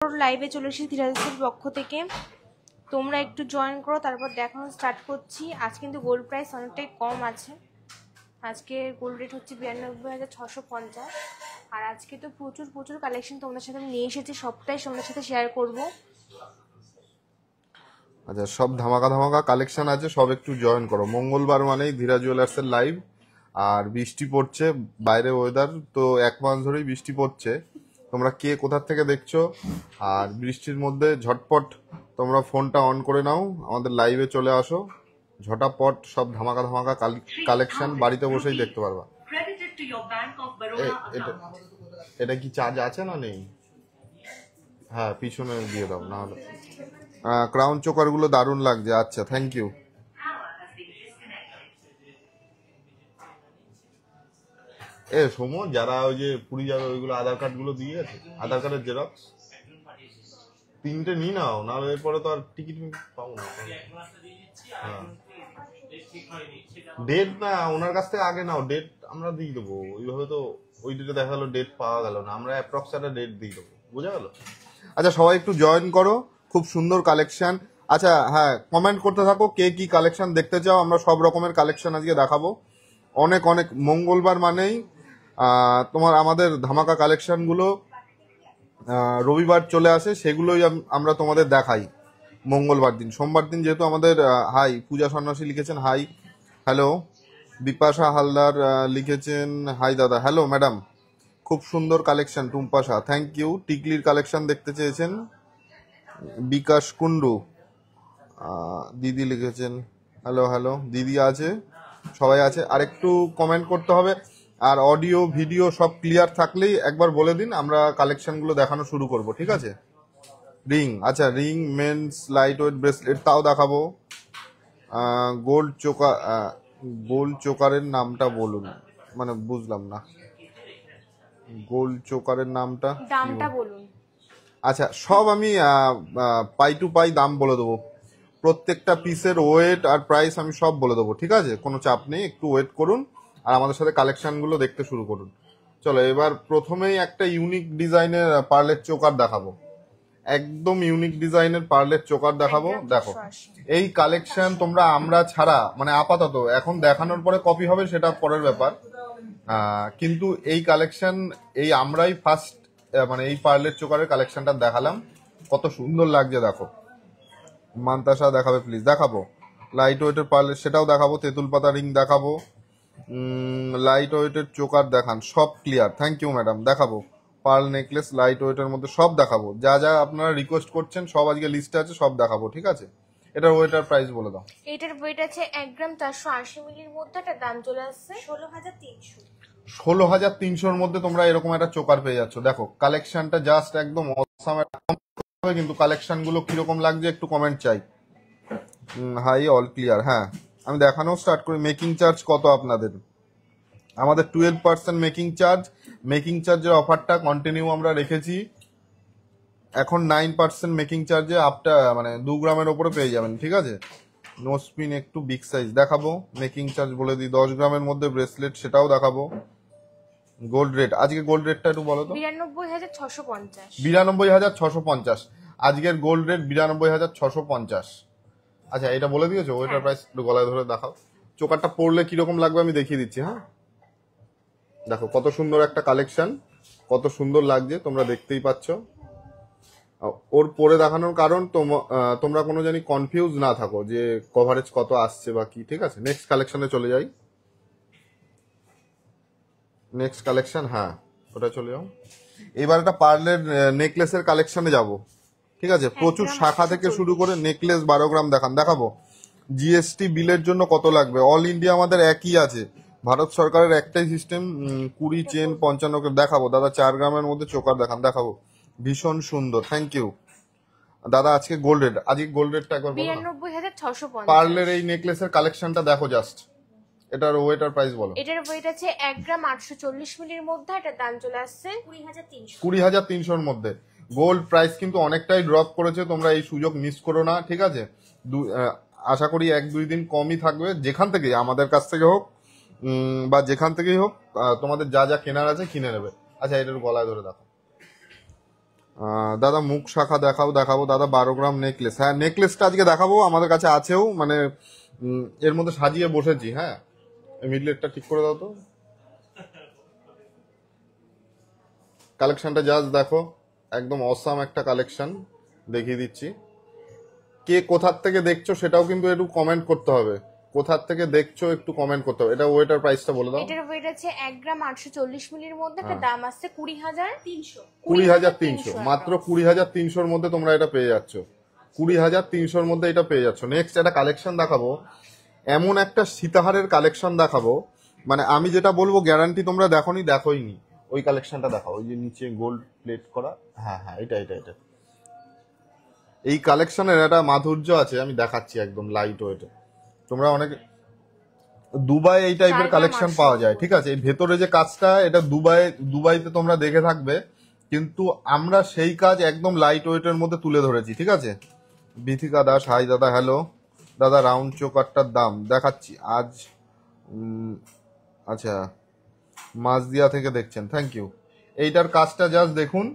লাইভে চলে এসেছি ধীরাজের পক্ষ থেকে। তোমরা একটু জয়েন করো, তারপর দেখানো স্টার্ট করছি। আজ কিন্তু গোল্ড প্রাইস অনেকটাই কম আছে। আজকে গোল্ড রেট হচ্ছে 92,650। আর আজকে তো প্রচুর কালেকশন তোমাদের সাথে আমি নিয়ে এসেছি, সবটাই তোমাদের সাথে শেয়ার করব। আচ্ছা, সব ধামাকা কালেকশন আছে, সব একটু জয়েন করো। মঙ্গলবার মানেই ধীরা জুয়েলার্সের লাইভ। আর বৃষ্টি পড়ছে, বাইরে ওয়েদার তো 1 মাস ধরেই বৃষ্টি পড়ছে। তোমরা কে কোথা থেকে দেখছো? আর বৃষ্টির মধ্যে ঝটপট তোমরা ফোনটা অন করে নাও, আমাদের লাইভে চলে আসো। ঝটাপট সব ধামাকা কালেকশন বাড়িতে বসেই দেখতে পারবা। এটা কি চার্জ আছে না নেই? হ্যাঁ, পিছনে দিয়ে দাও না হলে। ক্রাউন চোকার গুলো দারুণ লাগছে। আচ্ছা, থ্যাংক ইউ। সোমো, যারা ওই যে পুরী যাবে ওইগুলো আধার কার্ড গুলো দিয়ে গেছে, আধার কার্ডের জেরক্স 3টে নিয়ে নাও, নাহলে এরপরে তো আর টিকিট পাবো না। হ্যাঁ, ডেট না ওনার কাছ থেকে আগে নাও, ডেট আমরা দিয়ে দেবো। ওইভাবে তো ওই ডেটে দেখা গেলো ডেট পাওয়া গেল না, আমরা অ্যাপ্রক্স একটা ডেট দিয়ে দেবো, বোঝা গেল? আচ্ছা, সবাই একটু জয়েন করো, খুব সুন্দর কালেকশন। আচ্ছা হ্যাঁ, কমেন্ট করতে থাকো কে কি কালেকশন দেখতে চাও। আমরা সব রকমের কালেকশন আজকে দেখাবো। অনেক মঙ্গলবার মানেই তোমার আমাদের ধামাকা কালেকশনগুলো রবিবার চলে আসে, সেগুলোই আমরা তোমাদের দেখাই মঙ্গলবার দিন। সোমবার দিন যেহেতু আমাদের হাই পূজা সন্ন্যাসী লিখেছেন হাই, হ্যালো। বিপাশা হালদার লিখেছেন হাই দাদা, হ্যালো ম্যাডাম, খুব সুন্দর কালেকশন। টুম্পাশা, থ্যাংক ইউ। টিকলির কালেকশন দেখতে চেয়েছেন বিকাশ কুন্ডু। দিদি লিখেছেন হ্যালো। দিদি আছে, সবাই আছে। আর একটু কমেন্ট করতে হবে। আর অডিও ভিডিও সব ক্লিয়ার থাকলেই একবার বলে দিন, আমরা কালেকশনগুলো দেখানো শুরু করব, ঠিক আছে? রিং, আচ্ছা ring, men's light weight bracelet তাও দেখাবো। গোল্ড চোকারের নামটা বলুন, মানে বুঝলাম না। গোল্ড চোকারের নামটা বলুন। আচ্ছা, সব আমি পাই টু পাই দাম বলে দেবো। প্রত্যেকটা পিসের ওয়েট আর প্রাইস আমি সব বলে দেবো, ঠিক আছে? কোনো চাপ নেই, একটু ওয়েট করুন আর আমাদের সাথে কালেকশনগুলো দেখতে শুরু করুন। চলো, এবার প্রথমেই একটা ইউনিক ডিজাইনের পার্লের চোকার দেখাবো। একদম ইউনিক ডিজাইনের পার্লের চোকার দেখাবো। দেখো, এই কালেকশন তোমরা আমরা ছাড়া মানে আপাতত এখন দেখানোর পরে কপি হবে সেটা পরের ব্যাপার, কিন্তু এই কালেকশন এই আমরাই ফার্স্ট, মানে এই পার্লের চোকারের কালেকশনটা দেখালাম। কত সুন্দর লাগছে দেখো। মান্তাসা দেখাবে প্লিজ। দেখাবো লাইট ওয়েটের পার্লের, সেটাও দেখাবো। তেঁতুল পাতা রিং দেখাবো। লাইট ওয়েটের চোকার দেখান, সব ক্লিয়ার। Thank you madam. দেখাবো পার্ল নেকলেস লাইট ওয়েটের মধ্যে, সব দেখাবো। যা যা আপনারা রিকোয়েস্ট করছেন সব আজকে লিস্টে আছে, সব দেখাবো, ঠিক আছে? এটার ওয়েটার প্রাইস বলে দাও। এটার ওয়েট আছে 1 গ্রাম 480 মিলির মধ্যে। এটা দাম চলে আসছে 16,300। 16,300-র মধ্যে তোমরা এরকম একটা চোকার পেয়ে যাচ্ছ। দেখো কালেকশনটা জাস্ট একদম অসাম। কিন্তু কালেকশন গুলো কিরকম লাগছে একটু কমেন্ট চাই। Hi, all clear. হ্যাঁ, আমি দেখানো স্টার্ট করি। মেকিং চার্জ কত আপনাদের? আমাদের 12% মেকিং চার্জ। মেকিং চার্জের অফারটা কন্টিনিউ আমরা রেখেছি। এখন 9% মেকিং চার্জে আপটা মানে 2 গ্রামের ওপরে পেয়ে যাবেন, ঠিক আছে? নো স্পিন একটু বিগ সাইজ দেখাবো। মেকিং চার্জ বলে দিই 10 গ্রামের মধ্যে ব্রেসলেট, সেটাও দেখাবো। গোল্ড রেট, আজকে গোল্ড রেটটা একটু বলো তো। 92,650। 92,650 আজকের গোল্ড রেট 92,650। আচ্ছা, এটা বলে দিয়েছো ওইটার প্রাইস একটু গলায় ধরে দেখাও। চোকারটা পরলে কিরকম লাগবে আমি দেখিয়ে দিচ্ছি। হ্যাঁ, দেখো কত সুন্দর একটা কালেকশন, কত সুন্দর লাগছে, তোমরা দেখতেই পাচ্ছ। ওর পরে দেখানোর কারণ তোমরা কোনো জানি কনফিউজ না থাকো যে কভারেজ কত আসছে বা কি, ঠিক আছে? নেক্সট কালেকশনে চলে যাই। নেক্সট কালেকশন, হ্যাঁ ওটা চলে যাও। এবার একটা পার্লের নেকলেসের কালেকশনে যাব, ঠিক আছে? প্রচুর শাখা থেকে শুরু করে নেকলেস 12 গ্রাম দেখাবো। জিএসটি বিলের জন্য কত লাগবে? অল ইন্ডিয়া আমাদের একই আছে, ভারত সরকারের একটাই সিস্টেম। 20 চেন 55 দেখাবো। দাদা 4 গ্রামের মধ্যে চোকার দেখাবো। ভীষণ সুন্দর, থ্যাংক ইউ দাদা। আজকে গোল্ড রেট, আজকে গোল্ড রেটটা একবার বলো। 92,650। পার্লের এই নেকলেসের কালেকশনটা দেখো জাস্ট। এটার ওয়েটার প্রাইস বলো। এটার ওয়েট আছে 1 গ্রাম 840 মিলির মধ্যে। এটা দাম চলে আসছে 20,300। 20,300-র মধ্যে। গোল্ড প্রাইস কিন্তু অনেকটাই ড্রপ করেছে, তোমরা এই সুযোগ মিস করো না, ঠিক আছে? আশা করি 1-2 দিন কমই থাকবে। যেখান থেকে আমাদের কাছ থেকে হোক বা যেখান থেকেই হোক, তোমাদের যা যা কেনার আছে কিনে নেবে। আচ্ছা, এটার গলায় ধরে দেখো। দাদা মুখ শাখা দেখাবো দাদা 12 গ্রাম নেকলেস। হ্যাঁ নেকলেসটা আজকে দেখাবো, আমাদের কাছে আছেও, মানে এর মধ্যে সাজিয়ে বসেছি। হ্যাঁ মিডলেটটা ঠিক করে দাও তো। কালেকশনটা জাস্ট দেখো, একদম অসাম একটা কালেকশন দেখিয়ে দিচ্ছি। কে কোথার থেকে দেখছো সেটাও কিন্তু একটু কমেন্ট করতে হবে, কোথার থেকে দেখছো একটু কমেন্ট করতে হবে। এটা ওয়েটার প্রাইসটা বলে দাও। এটার ওয়েট আছে 1 গ্রাম 840 মিলির মধ্যে, একটা দাম আছে 20,300। 20,300, মাত্র 20,300-র মধ্যে তোমরা এটা পেয়ে যাচ্ছ। 20,300-র মধ্যে এটা পেয়ে যাচ্ছ। নেক্সট একটা কালেকশন দেখাবো, এমন একটা সীতাহারের কালেকশন দেখাবো, মানে আমি যেটা বলবো গ্যারান্টি তোমরা দেখোইনি। ওই কালেকশনটা দেখাও, ওই যে নিচে গোল্ড প্লেট করা। হ্যাঁ হ্যাঁ এটা এটা এটা এই কালেকশনের একটা মাধুর্য আছে, আমি দেখাচ্ছি একদম লাইট ওয়েটে। তোমরা অনেক দুবাই এই টাইপের কালেকশন পাওয়া যায়, ঠিক আছে। এই ভেতরে যে কাজটা, এটা দুবাইতে তোমরা দেখে থাকবে, কিন্তু আমরা সেই কাজ একদম লাইট ওয়েটের মধ্যে তুলে ধরেছি, ঠিক আছে। বিথিকা দাস, হাই দাদা, হ্যালো দাদা। রাউন্ড চোকারটার দাম দেখাচ্ছি আজ। আচ্ছা মাঝদিয়া থেকে দেখছেন, থ্যাংক ইউ। এইটার কাজটা জাস্ট দেখুন,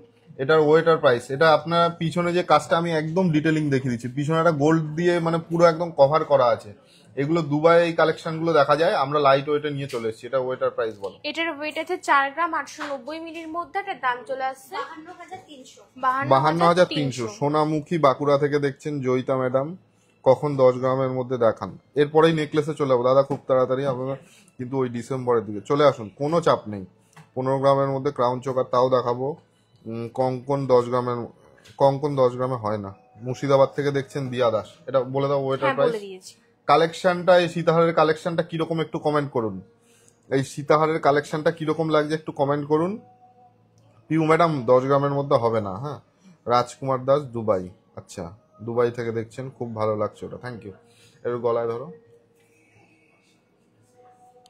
এটার ওয়েটার প্রাইস। এটা আপনার পিছনে যে কাজটা আমি একদম ডিটেলিং দেখিয়ে দিচ্ছি, পিছনে একটা গোল্ড দিয়ে মানে পুরো একদম কভার করা আছে। এগুলো দুবাই এই কালেকশন গুলো দেখা যায়, আমরা লাইট ওয়েটে নিয়ে চলে এসেছি। এটা ওয়েটার প্রাইস বলো। এটার ওয়েট আছে 4 গ্রাম 890 মিলির মধ্যে, একটা দাম চলে আসছে 52,300। সোনামুখী বাঁকুড়া থেকে দেখছেন জয়িতা ম্যাডাম, কখন 10 গ্রামের মধ্যে দেখান। এরপরেই নেকলেসে চলে যাবো দাদা, খুব তাড়াতাড়ি আপনারা কিন্তু ওই ডিসেম্বরের দিকে চলে আসুন, কোনো চাপ নেই। 15 গ্রামের মধ্যে ক্রাউন চোকার তাও দেখাবো। কঙ্কন 10 গ্রামে হয় না। মুর্শিদাবাদ থেকে দেখছেন দিয়া দাস, এটা বলে দাও ওয়েটার প্রাইস। কালেকশনটা, এই সীতাহারের কালেকশনটা কিরকম একটু কমেন্ট করুন। এই সীতাহারের কালেকশনটা কিরকম লাগছে একটু কমেন্ট করুন। পিউ ম্যাডাম 10 গ্রামের মধ্যে হবে না। হ্যাঁ রাজকুমার দাস, দুবাই। আচ্ছা দুবাই থেকে দেখছেন, খুব ভালো লাগছে ওটা, থ্যাংক ইউ। এর গলায় ধরো,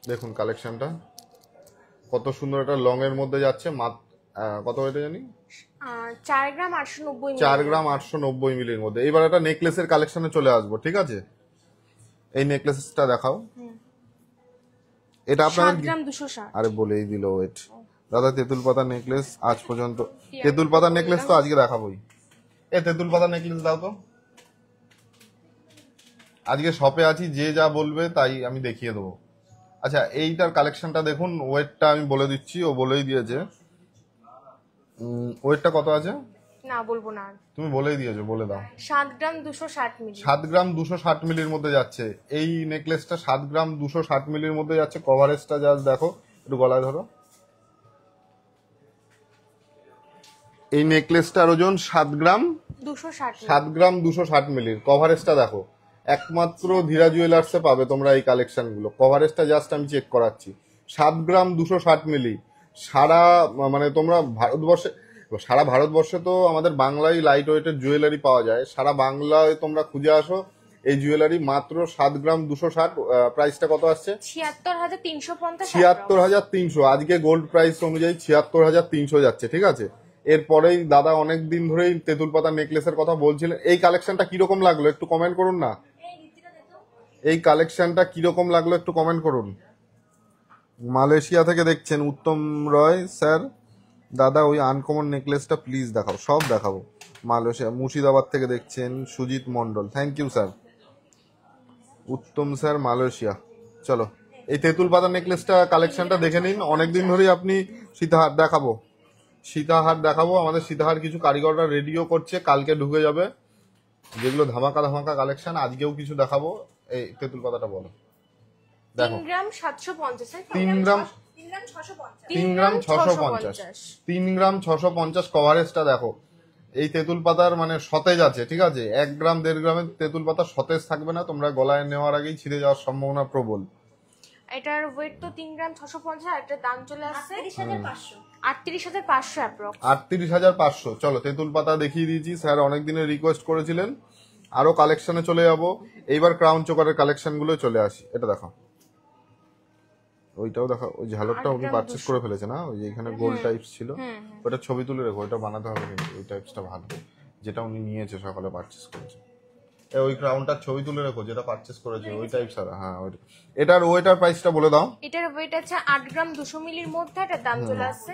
দেখুন কালেকশনটা কত সুন্দর। এটা লং এর মধ্যে যাচ্ছে, কত এটা জানি 4 গ্রাম 890 মিলি। 4 গ্রাম 890 মিলির মধ্যে। এবার একটা নেকলেসের কালেকশনে চলে আসবো, ঠিক আছে। এই নেকলেসটা দেখাও। এটা আপনাদের 7 গ্রাম 260। আরে বলেই দিল ওয়েট। দাদা তেঁতুল পাতা নেকলেস আজ পর্যন্ত, তেঁতুল পাতা নেকলেস তো আজকে দেখাবোই। এ তেঁতুল পাতা নেকলেস দাও তো। আজকে শপে আছি, যে যা বলবে তাই আমি দেখিয়ে দেবো। আচ্ছা এইটার কালেকশনটা দেখুন, ওয়েটটা আমি বলে দিচ্ছি, ও বলেই দিয়েছে। ওয়েটটা কত আছে না বলবো না, তুমি বলেই দিয়েছো, বলে দাও। 7 গ্রাম 260 মিলি। 7 গ্রাম 260 মিলির মধ্যে যাচ্ছে এই নেকলেসটা। 7 গ্রাম 260 মিলির মধ্যে যাচ্ছে। কভারেজটা জাস্ট দেখো, একটু গলায় ধরো। এই নেকলেসটার ওজন 7 গ্রাম 260 মিলির। কভারেজটা দেখো, একমাত্র ধীরা জুয়েলার্সে পাবে তোমরা এই কালেকশন গুলো। কভারেজটা জাস্ট আমি চেক করাচ্ছি, 7 গ্রাম 260 মিলি। সারা মানে তোমরা সারা ভারতবর্ষে তো আমাদের বাংলায় লাইট ওয়েটের জুয়েলারি পাওয়া যায়। সারা বাংলায় তোমরা খুঁজে আসো এই জুয়েলারি, মাত্র 7 গ্রাম 260। প্রাইসটা কত আসছে? 76,350। 76,300 আজকে গোল্ড প্রাইস অনুযায়ী 76,300 যাচ্ছে, ঠিক আছে। এরপরেই দাদা অনেক দিন ধরেই তেঁতুল পাতা নেকলেসের কথা বলছিলেন। এই কালেকশনটা কিরকম লাগলো একটু কমেন্ট করুন না। এই কালেকশনটা কিরকম লাগলো একটু কমেন্ট করুন। মালয়েশিয়া থেকে দেখছেন উত্তম রয় স্যার, দাদা ওই আনকমন নেকলেসটা প্লিজ দেখাও। সব দেখাবো। মালয়েশিয়া। মুর্শিদাবাদ থেকে দেখছেন Sujit Mondal, thank you sir. Uttam sir Malaysia. চলো এই তেঁতুল পাতা নেকলেসটা কালেকশনটা দেখে নিন। অনেকদিন ধরেই আপনি সীতাহার দেখাবো, আমাদের সীতাহার কিছু কারিগররা রেডিও করছে, কালকে ঢুকে যাবে। যেগুলো ধামাকা কালেকশন, আজকেও কিছু দেখাবো। এই তেঁতুল পাতাটা বলো। দেখো 3 গ্রাম 750। 3 গ্রাম 650। 3 গ্রাম 650 কভারেজটা দেখো। এই তেঁতুল পাতার মানে সতেজ আছে, ঠিক আছে। 1 গ্রাম 1.5 গ্রামের তেঁতুল পাতা সতেজ থাকবে না, তোমরা গলায় নেওয়ার আগেই ছিঁড়ে যাওয়ার সম্ভাবনা প্রবল। এটার ওয়েট তো 3 গ্রাম 650, আর এটার দাম চলে আসছে 38,500 অ্যাপ্রক্স। 38,500। চলো তেঁতুল পাতা দেখিয়ে দিয়েছি, স্যার অনেক দিনের রিকোয়েস্ট করেছিলেন। আরো কালেকশনে চলে যাব। এইবার ক্রাউন চোকারের কালেকশন গুলো চলে আসি। এটা দেখো, ওইটাও দেখো। ওই ঝালরটা উনি পারচেস করে ফেলেছে না, ওই যে এখানে গোল টাইপস ছিল, ওটা ছবি তুলে রেখো, ওইটা বানাতে হবে কিন্তু। ওই টাইপসটা ভালো, যেটা উনি নিয়েছে সকালে পারচেস করেছে। ওই ক্রাউনটার ছবি তুলে রেখো যেটা পারচেস করেছে, ওই টাইপস। আর হ্যাঁ ওইটা। এটার ওয়েটার প্রাইসটা বলে দাও। এটার ওয়েট আছে 8 গ্রাম 200 মিলির মধ্যে, এটার দাম চলে আসছে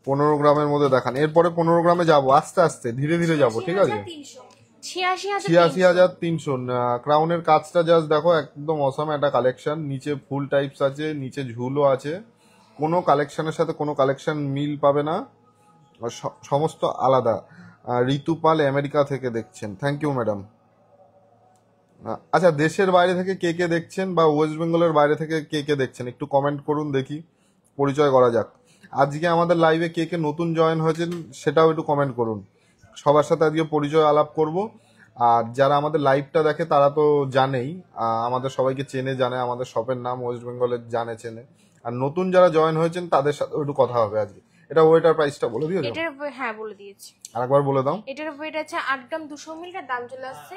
15 গ্রামের মধ্যে দেখান, এরপরে 15 গ্রামে যাবো, আস্তে আস্তে ধীরে ধীরে যাবো, ঠিক আছে। 86,300 ক্রাউনের কাজটা জাস্ট দেখো, একদম অসাম একটা কালেকশন। নিচে ফুল টাইপস আছে, নিচে ঝুলও আছে, কোনো কালেকশনের সাথে কোনো কালেকশন মিল পাবে না, সমস্ত আলাদা। ঋতুপাল আমেরিকা থেকে দেখছেন, থ্যাংক ইউ ম্যাডাম। আচ্ছা, দেশের বাইরে থেকে কে কে দেখছেন বা ওয়েস্ট বেঙ্গলের বাইরে থেকে কে কে দেখছেন একটু কমেন্ট করুন, দেখি পরিচয় করা যাক। আজকে আমাদের লাইভে কে কে নতুন জয়েন হয়েছেন সেটাও একটু কমেন্ট করুন, সবার সাথে আজকে পরিচয় আলাপ করব। আর যারা আমাদের লাইভটা দেখে তারা তো জানেই, আমাদের সবাইকে চেনে, জানে আমাদের শপের নাম ওয়েস্ট বেঙ্গলের, জানে চেনে। আর নতুন যারা জয়েন হয়েছেন তাদের সাথে একটু কথা হবে আজকে। এটা ওয়েটার প্রাইসটা বলে দিয়েছো? হ্যাঁ বলে দিয়েছি। আরেকবার বলে দাও। এটার ওয়েট আছে 8 গ্রাম 200 মিলি, এর দাম চলে আসছে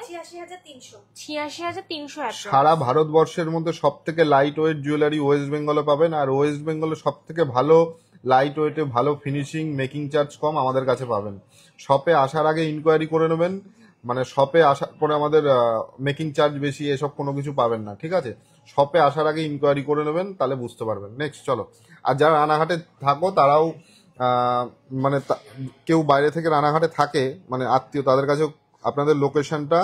86,300। সারা ভারতবর্ষের মধ্যে সব থেকে লাইট ওয়েট জুয়েলারি ওয়েস্ট বেঙ্গলে পাবেন, আর ওয়েস্ট বেঙ্গলে সব থেকে ভালো লাইট ওয়েটে ভালো ফিনিশিং, মেকিং চার্জ কম আমাদের কাছে পাবেন। শপে আসার আগে ইনকোয়ারি করে নেবেন, মানে শপে আসার পরে আমাদের মেকিং চার্জ বেশি এসব কোনো কিছু পাবেন না, ঠিক আছে। শপে আসার আগে ইনকোয়ারি করে নেবেন, তাহলে বুঝতে পারবেন। নেক্সট চলো। আর যারা রানাঘাটে থাকো তারাও মানে কেউ বাইরে থেকে রানাঘাটে থাকে মানে আত্মীয়, তাদের কাছেও আপনাদের লোকেশনটা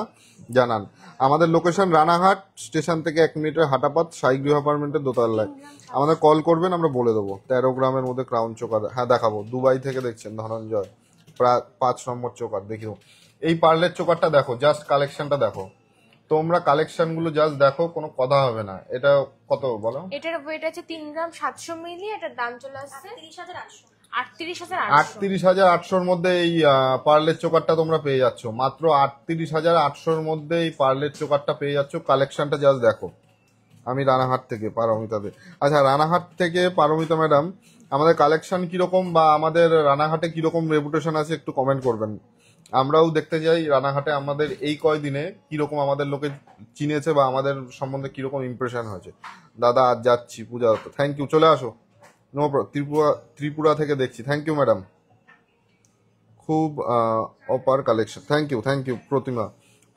জানান। আমাদের লোকেশন রানাঘাট স্টেশন থেকে 1 মিনিটের হাঁটাপথ, সাই গৃহ অ্যাপার্টমেন্টের দোতলায়। আমাদের কল করবেন, আমরা বলে দেবো। 13 গ্রামের মধ্যে ক্রাউন চোকার, হ্যাঁ দেখাবো। দুবাই থেকে দেখছেন ধনঞ্জয়, প্রায় 5 নম্বর চোকার। দেখিও এই পার্লের চোকারটা দেখো, জাস্ট কালেকশনটা দেখো, তোমরা কালেকশন গুলো জাস্ট দেখো, কোনো কথা হবে না। এটা কত বলো? এটার ওয়েট আছে 3 গ্রাম 700 মিলি, এটার দাম চলে আসছে 38,800। 38,800-র মধ্যে এই পার্লের চোকারটা তোমরা পেয়ে যাচ্ছ, মাত্র 38,800-র মধ্যে এই পার্লের চোকারটা পেয়ে যাচ্ছ। কালেকশনটা জাস্ট দেখো। আমি রানাঘাট থেকে পারমিতাদের। আচ্ছা, রানাঘাট থেকে পারমিতা ম্যাডাম, আমাদের কালেকশন কিরকম বা আমাদের রানাঘাটে কিরকম রেপুটেশন আছে একটু কমেন্ট করবেন। আমরাও দেখতে যাই রানাঘাটে আমাদের এই কয়দিনে কিরকম আমাদের লোকে চিনেছে বা আমাদের সম্বন্ধে কিরকম ইমপ্রেশন হয়েছে। দাদা আজ যাচ্ছি পূজা, থ্যাংক ইউ, চলে আসো। নো ত্রিপুরা থেকে দেখছি, থ্যাংক ইউ ম্যাডাম, খুব অপার collection, thank you.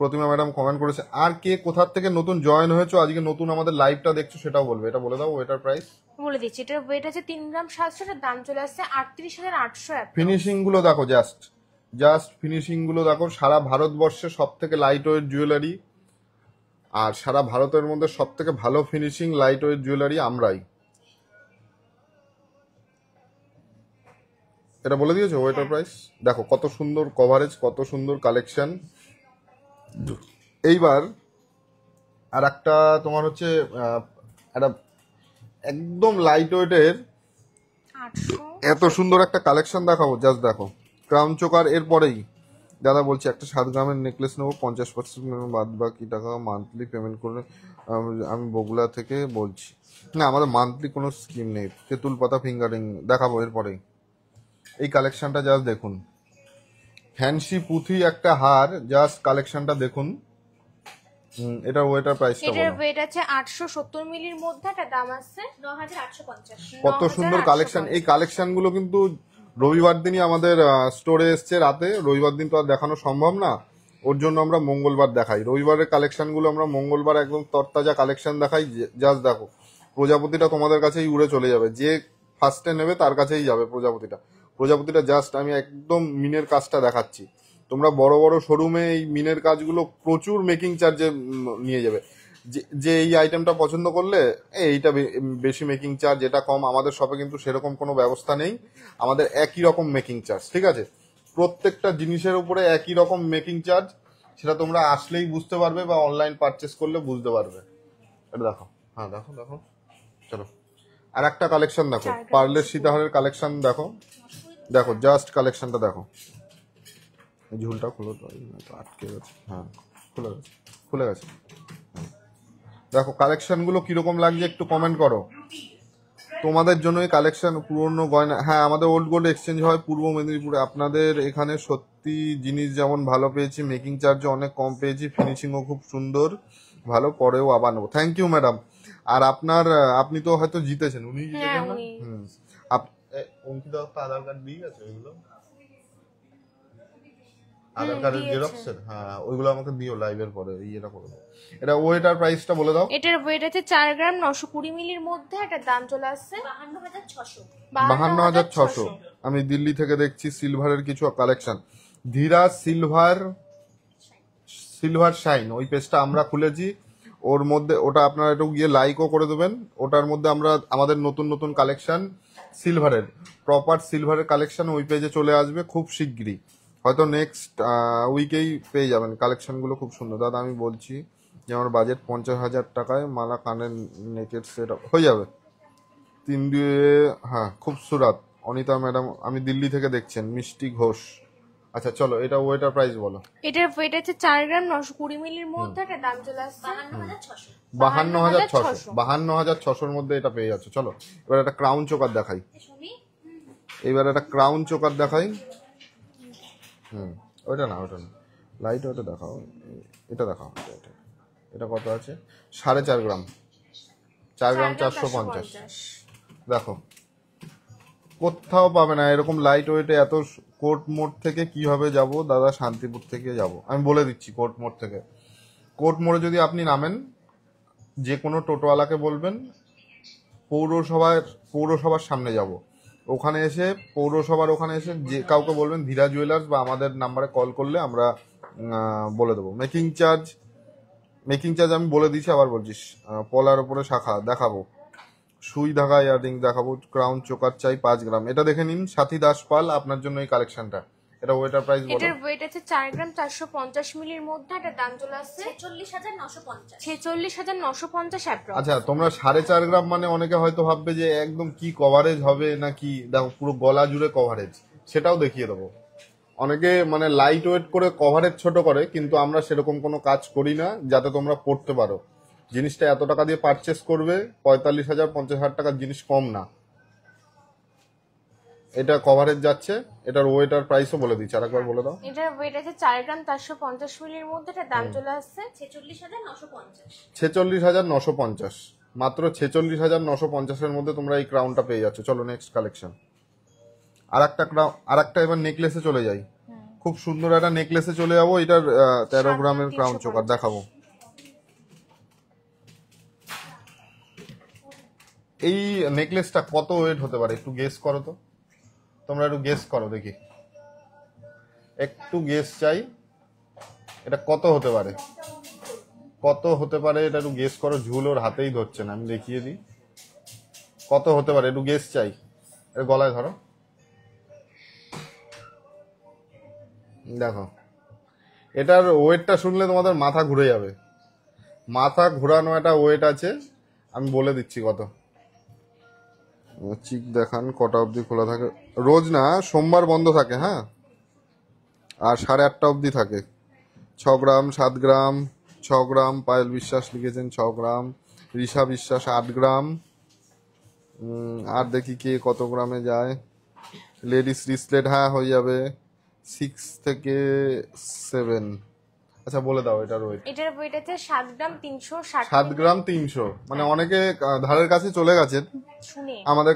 Pratima madam comment করেছে। আর কে কোথার থেকে নতুন জয়েন হয়েছো, আজকে নতুন আমাদের লাইভটা দেখছো সেটাও বলবে। এটা বলে দাও ওয়েটার প্রাইস। বলে দিচ্ছি, এটার ওয়েট আছে 3 গ্রাম 700, এর দাম চলে আসছে 38,800। ফিনিশিং গুলো দেখো, জাস্ট ফিনিশিং গুলো দেখো। সারা ভারতবর্ষে সব থেকে লাইট ওয়েট জুয়েলারি, আর সারা ভারতের মধ্যে সব থেকে ভালো ফিনিশিং লাইট ওয়েট জুয়েলারি আমরাই। এটা বলে দিয়েছো ওয়েটার প্রাইস। দেখো কত সুন্দর কভারেজ, কত সুন্দর কালেকশন। এইবার আর একটা তোমার হচ্ছে একটা একদম লাইট ওয়েটের 800। এত সুন্দর একটা কালেকশন দেখাবো, জাস্ট দেখো। ক্রাউন চোকার এরপরেই দাদা বলছি একটা 7 গ্রামের নেকলেস নেবো, 50% বাদ বাকি টাকা মান্থলি পেমেন্ট করে। আমি বগুলা থেকে বলছি। না, আমাদের মান্থলি কোনো স্কিম নেই। তেঁতুল পাতা ফিঙ্গারিং দেখাবো এরপরেই। এই কালেকশনটা জাস্ট দেখুন, ফ্যান্সি পুঁথি একটা হার, জাস্ট কালেকশনটা দেখুন। এটার ওয়েটার প্রাইসটা এটার বলো। ওয়েট আছে 870 মিলির মধ্যে, এটা দাম আছে 9,850। কত সুন্দর কালেকশন। এই কালেকশন গুলো কিন্তু রবিবার দিনই আমাদের স্টোরে এসছে রাতে। রবিবার দিন তো আর দেখানো সম্ভব না, ওর জন্য আমরা মঙ্গলবার দেখাই। রবিবারের কালেকশন গুলো আমরা মঙ্গলবার একদম তরতাজা কালেকশন দেখাই। জাস্ট দেখো, প্রজাপতিটা তোমাদের কাছেই উড়ে চলে যাবে, যে ফার্স্টে নেবে তার কাছেই যাবে প্রজাপতিটা জাস্ট আমি একদম মিনের কাজটা দেখাচ্ছি। তোমরা বড় বড় শোরুমে এই মিনের কাজগুলো প্রচুর মেকিং চার্জে নিয়ে যাবে। যে এই আইটেমটা পছন্দ করলে এইটা বেশি মেকিং চার্জ, এটা কম। আমাদের শপে কিন্তু সেরকম কোনো ব্যবস্থা নেই, আমাদের একই রকম মেকিং চার্জ, ঠিক আছে। প্রত্যেকটা জিনিসের উপরে একই রকম মেকিং চার্জ, সেটা তোমরা আসলেই বুঝতে পারবে বা অনলাইন পারচেস করলে বুঝতে পারবে। এটা দেখো, হ্যাঁ দেখো চলো। আর একটা কালেকশন দেখো, পার্লের সীতাহারের কালেকশন দেখো জাস্ট কালেকশনটা দেখো। এই ঝুলটা খুলো তো, আটকে গেছে। হ্যাঁ খুলে গেছে। দেখো কালেকশন গুলো কিরকম লাগছে একটু কমেন্ট করো। তোমাদের জন্য এই কালেকশন, পুরনো গয়না। হ্যাঁ, আমাদের ওল্ড গোল্ড এক্সচেঞ্জ হয় পূর্ব মেদিনীপুরে। আপনাদের এখানে সত্যি জিনিস যেমন ভালো পেয়েছি, মেকিং চার্জও অনেক কম পেয়েছি, ফিনিশিংও খুব সুন্দর, ভালো, পরেও আবার নেবো। Thank you madam. আর আপনি তো হয়তো জিতেছেন, উনি জিতেছেন না? অঙ্কিতা আধার কার্ড দিয়ে গেছে ওইগুলো। আধার কার্ডের জেরক্সের, হ্যাঁ ওইগুলো আমাকে দিও লাইভের পরে, ইয়েটা করে দাও। এটা ওয়েটার প্রাইসটা বলে দাও। এটার ওয়েট আছে 4 গ্রাম 920 মিলির মধ্যে, এটার দাম চলে আসছে 52,600। 52,600। আমি দিল্লি থেকে দেখছি সিলভারের কিছু কালেকশন, ধীরাজ সিলভার শাইন, ওই পেজটা আমরা খুলেছি। ওর মধ্যে ওটা আপনারা একটু গিয়ে লাইকও করে দেবেন। ওটার মধ্যে আমরা আমাদের নতুন নতুন কালেকশন সিলভারের, প্রপার সিলভারের কালেকশন ওই পেজে চলে আসবে খুব শিগগিরই, হয়তো নেক্সট উইকেই পেয়ে যাবেন। কালেকশনগুলো খুব সুন্দর দাদা, আমি বলছি যে আমার বাজেট 50,000 টাকায় মালা কানের নেকের সেট হয়ে যাবে। 3 দিয়ে, হ্যাঁ খুবসুরাত। অনিতা ম্যাডাম, আমি দিল্লি থেকে দেখছেন, মিষ্টি ঘোষ। আচ্ছা চলো, এটা ওয়েটার প্রাইস বলো। এটার ওয়েট আছে 4 গ্রাম 920 মিলির মধ্যে, এটার দাম চলে আসছে 52,600। 52,600 মধ্যে এটা পেয়ে যাচ্ছে। চলো এবার একটা ক্রাউন চোকার দেখাই, শুনি। এইবার একটা ক্রাউন চোকার দেখাই। ওইটা না, লাইট ওটা দেখাও, এটা দেখাও। এটা কত আছে? 4.5 গ্রাম, 4 গ্রাম 450। দেখো কোথাও পাবে না এরকম লাইট ওয়েটে। এত কোর্ট মোড় থেকে কিভাবে যাব দাদা? শান্তিপুর থেকে যাব, আমি বলে দিচ্ছি। কোর্ট মোড়ে যদি আপনি নামেন, যে কোনো টোটোওয়ালাকে বলবেন পৌরসভার সামনে যাব, ওখানে এসে পৌরসভার ওখানে এসে যে কাউকে বলবেন ধীরা জুয়েলার্স, বা আমাদের নাম্বারে কল করলে আমরা বলে দেবো। মেকিং চার্জ আমি বলে দিচ্ছি, আবার বলছিস। পলার ওপরে শাখা দেখাবো, সুই ধাগা ইয়াররিং দেখাবো, ক্রাউন চোকার চাই 5 গ্রাম। এটা দেখে নিন, সাথী দাস পাল আপনার জন্য এই কালেকশনটা। এটা ওয়েটার প্রাইস বলো। এটার ওয়েট আছে 4 গ্রাম 450 মিলির মধ্যে, এটার দাম চলে আসছে 46,950। 46,950 অ্যাপ্রক্স। আচ্ছা, তোমরা 4.5 গ্রাম মানে অনেকে হয়তো ভাববে যে একদম কি কভারেজ হবে নাকি, দেখো পুরো গলা জুড়ে কভারেজ, সেটাও দেখিয়ে দেবো। অনেকে মানে লাইট ওয়েট করে কভারেজ ছোট করে, কিন্তু আমরা সেরকম কোনো কাজ করি না, যাতে তোমরা পড়তে পারো। জিনিসটা এত টাকা দিয়ে পারচেস করবে, 45,000 50,000 টাকার জিনিস কম না। এটা কভারেজ যাচ্ছে। এটার ওয়েটার প্রাইসও বলে দিচ্ছি, আরেকবার বলে দাও। এটার ওয়েট আছে 4 গ্রাম 450 মিলির মধ্যে, এটার দাম চলে আসছে 46,950। 46,950, মাত্র 46,950 এর মধ্যে তোমরা এই ক্রাউনটা পেয়ে যাচ্ছ। চলো নেক্সট কালেকশন। আরেকটা এবার নেকলেসে চলে যাই। খুব সুন্দর একটা নেকলেসে চলে যাবো। এটার 13 গ্রামের ক্রাউন চোকার দেখাবো। এই নেকলেসটা কত ওয়েট হতে পারে একটু গেস করো তো, তোমরা একটু গেস করো দেখি, একটু গেস চাই। এটা কত হতে পারে এটা একটু গেস করো। ঝুল ওর হাতেই ধরছে না, আমি দেখিয়ে দিই কত হতে পারে, একটু গেস চাই। এর গলায় ধরো, দেখো এটার ওয়েটটা শুনলে তোমাদের মাথা ঘুরে যাবে। মাথা ঘোরানো একটা ওয়েট আছে, আমি বলে দিচ্ছি কত। চিক দেখান, কটা অবধি খোলা থাকে? রোজ না, সোমবার বন্ধ থাকে, হ্যাঁ। আর 8:30 অবধি থাকে। 6 গ্রাম 7 গ্রাম 6 গ্রাম। পায়েল বিশ্বাস লিখেছেন 6 গ্রাম। ঋষা বিশ্বাস 8 গ্রাম। আর দেখি কে কত গ্রামে যায়। লেডিস রিসলেট, হ্যাঁ হয়ে যাবে 6 থেকে 7। আচ্ছা বলে দাও এটার ওয়েট। এটার ওয়েট আছে 7 গ্রাম 360। 7 গ্রাম 300, মানে অনেকে ধারের কাছে চলে গেছেন শুনে আমাদের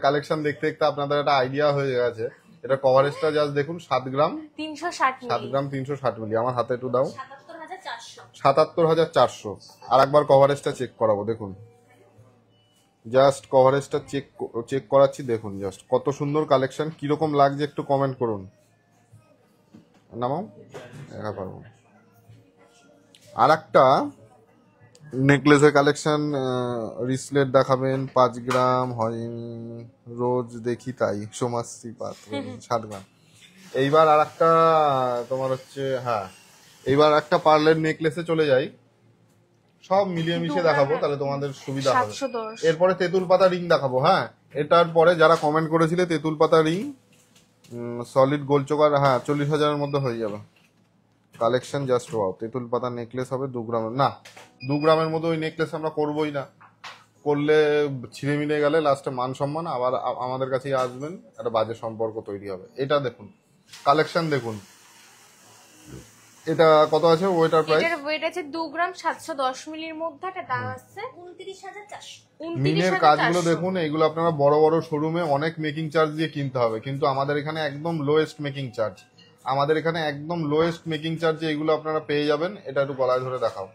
কালেকশন দেখতে দেখতে আপনাদের একটা আইডিয়া হয়ে গেছে। এটা কভারেজটা জাস্ট দেখুন, 7 গ্রাম 360 মিলি। আমার হাতে একটু দাও। 77,400। 77,400। আর একবার কভারেজটা চেক করাবো, দেখুন জাস্ট কভারেজটা চেক করাচ্ছি, দেখুন জাস্ট কত সুন্দর কালেকশন। কিরকম লাগছে একটু কমেন্ট করুন। নামাও, দেখা পারবো। আর একটা নেকলেসের কালেকশন, রিসলেট দেখাবেন 5 গ্রাম হয়, রোজ দেখি তাই। সোমাশ্রী পাত 7 গ্রাম। এইবার আর একটা তোমার হচ্ছে, হ্যাঁ এইবার একটা পার্লের নেকলেসে চলে যাই। সব মিলিয়ে মিশিয়ে দেখাবো, তাহলে তোমাদের সুবিধা হবে। 710। এরপরে তেঁতুল পাতা রিং দেখাবো। হ্যাঁ, এটার পরে যারা কমেন্ট করেছিলে তেঁতুল পাতা রিং সলিড গোল চোকার, হ্যাঁ 40,000-এর মধ্যে হয়ে যাবে। Collection just wow. তেঁতুল পাতা নেকলেস হবে 2 গ্রামের, না 2 গ্রামের মধ্যে ওই নেকলেস আমরা করবোই না। করলে ছিঁড়ে মিলে গেলে লাস্টে মান সম্মান আবার আমাদের কাছেই আসবেন, একটা বাজে সম্পর্ক তৈরি হবে। এটা দেখুন কালেকশন, দেখুন এটা কত আছে ওয়েটার প্রাইস? এটার ওয়েট আছে 2 গ্রাম 710 মিলির মধ্যে, এটা দাম আছে 29,400। মিনের কাজগুলো দেখুন, এগুলো আপনারা বড় বড় শোরুমে অনেক মেকিং চার্জ দিয়ে কিনতে হবে, কিন্তু আমাদের এখানে একদম লোয়েস্ট মেকিং চার্জ। আমাদের এখানে একদম লোয়েস্ট মেকিং চার্জে এগুলো আপনারা পেয়ে যাবেন। এটা একটু গলায় ধরে দেখাও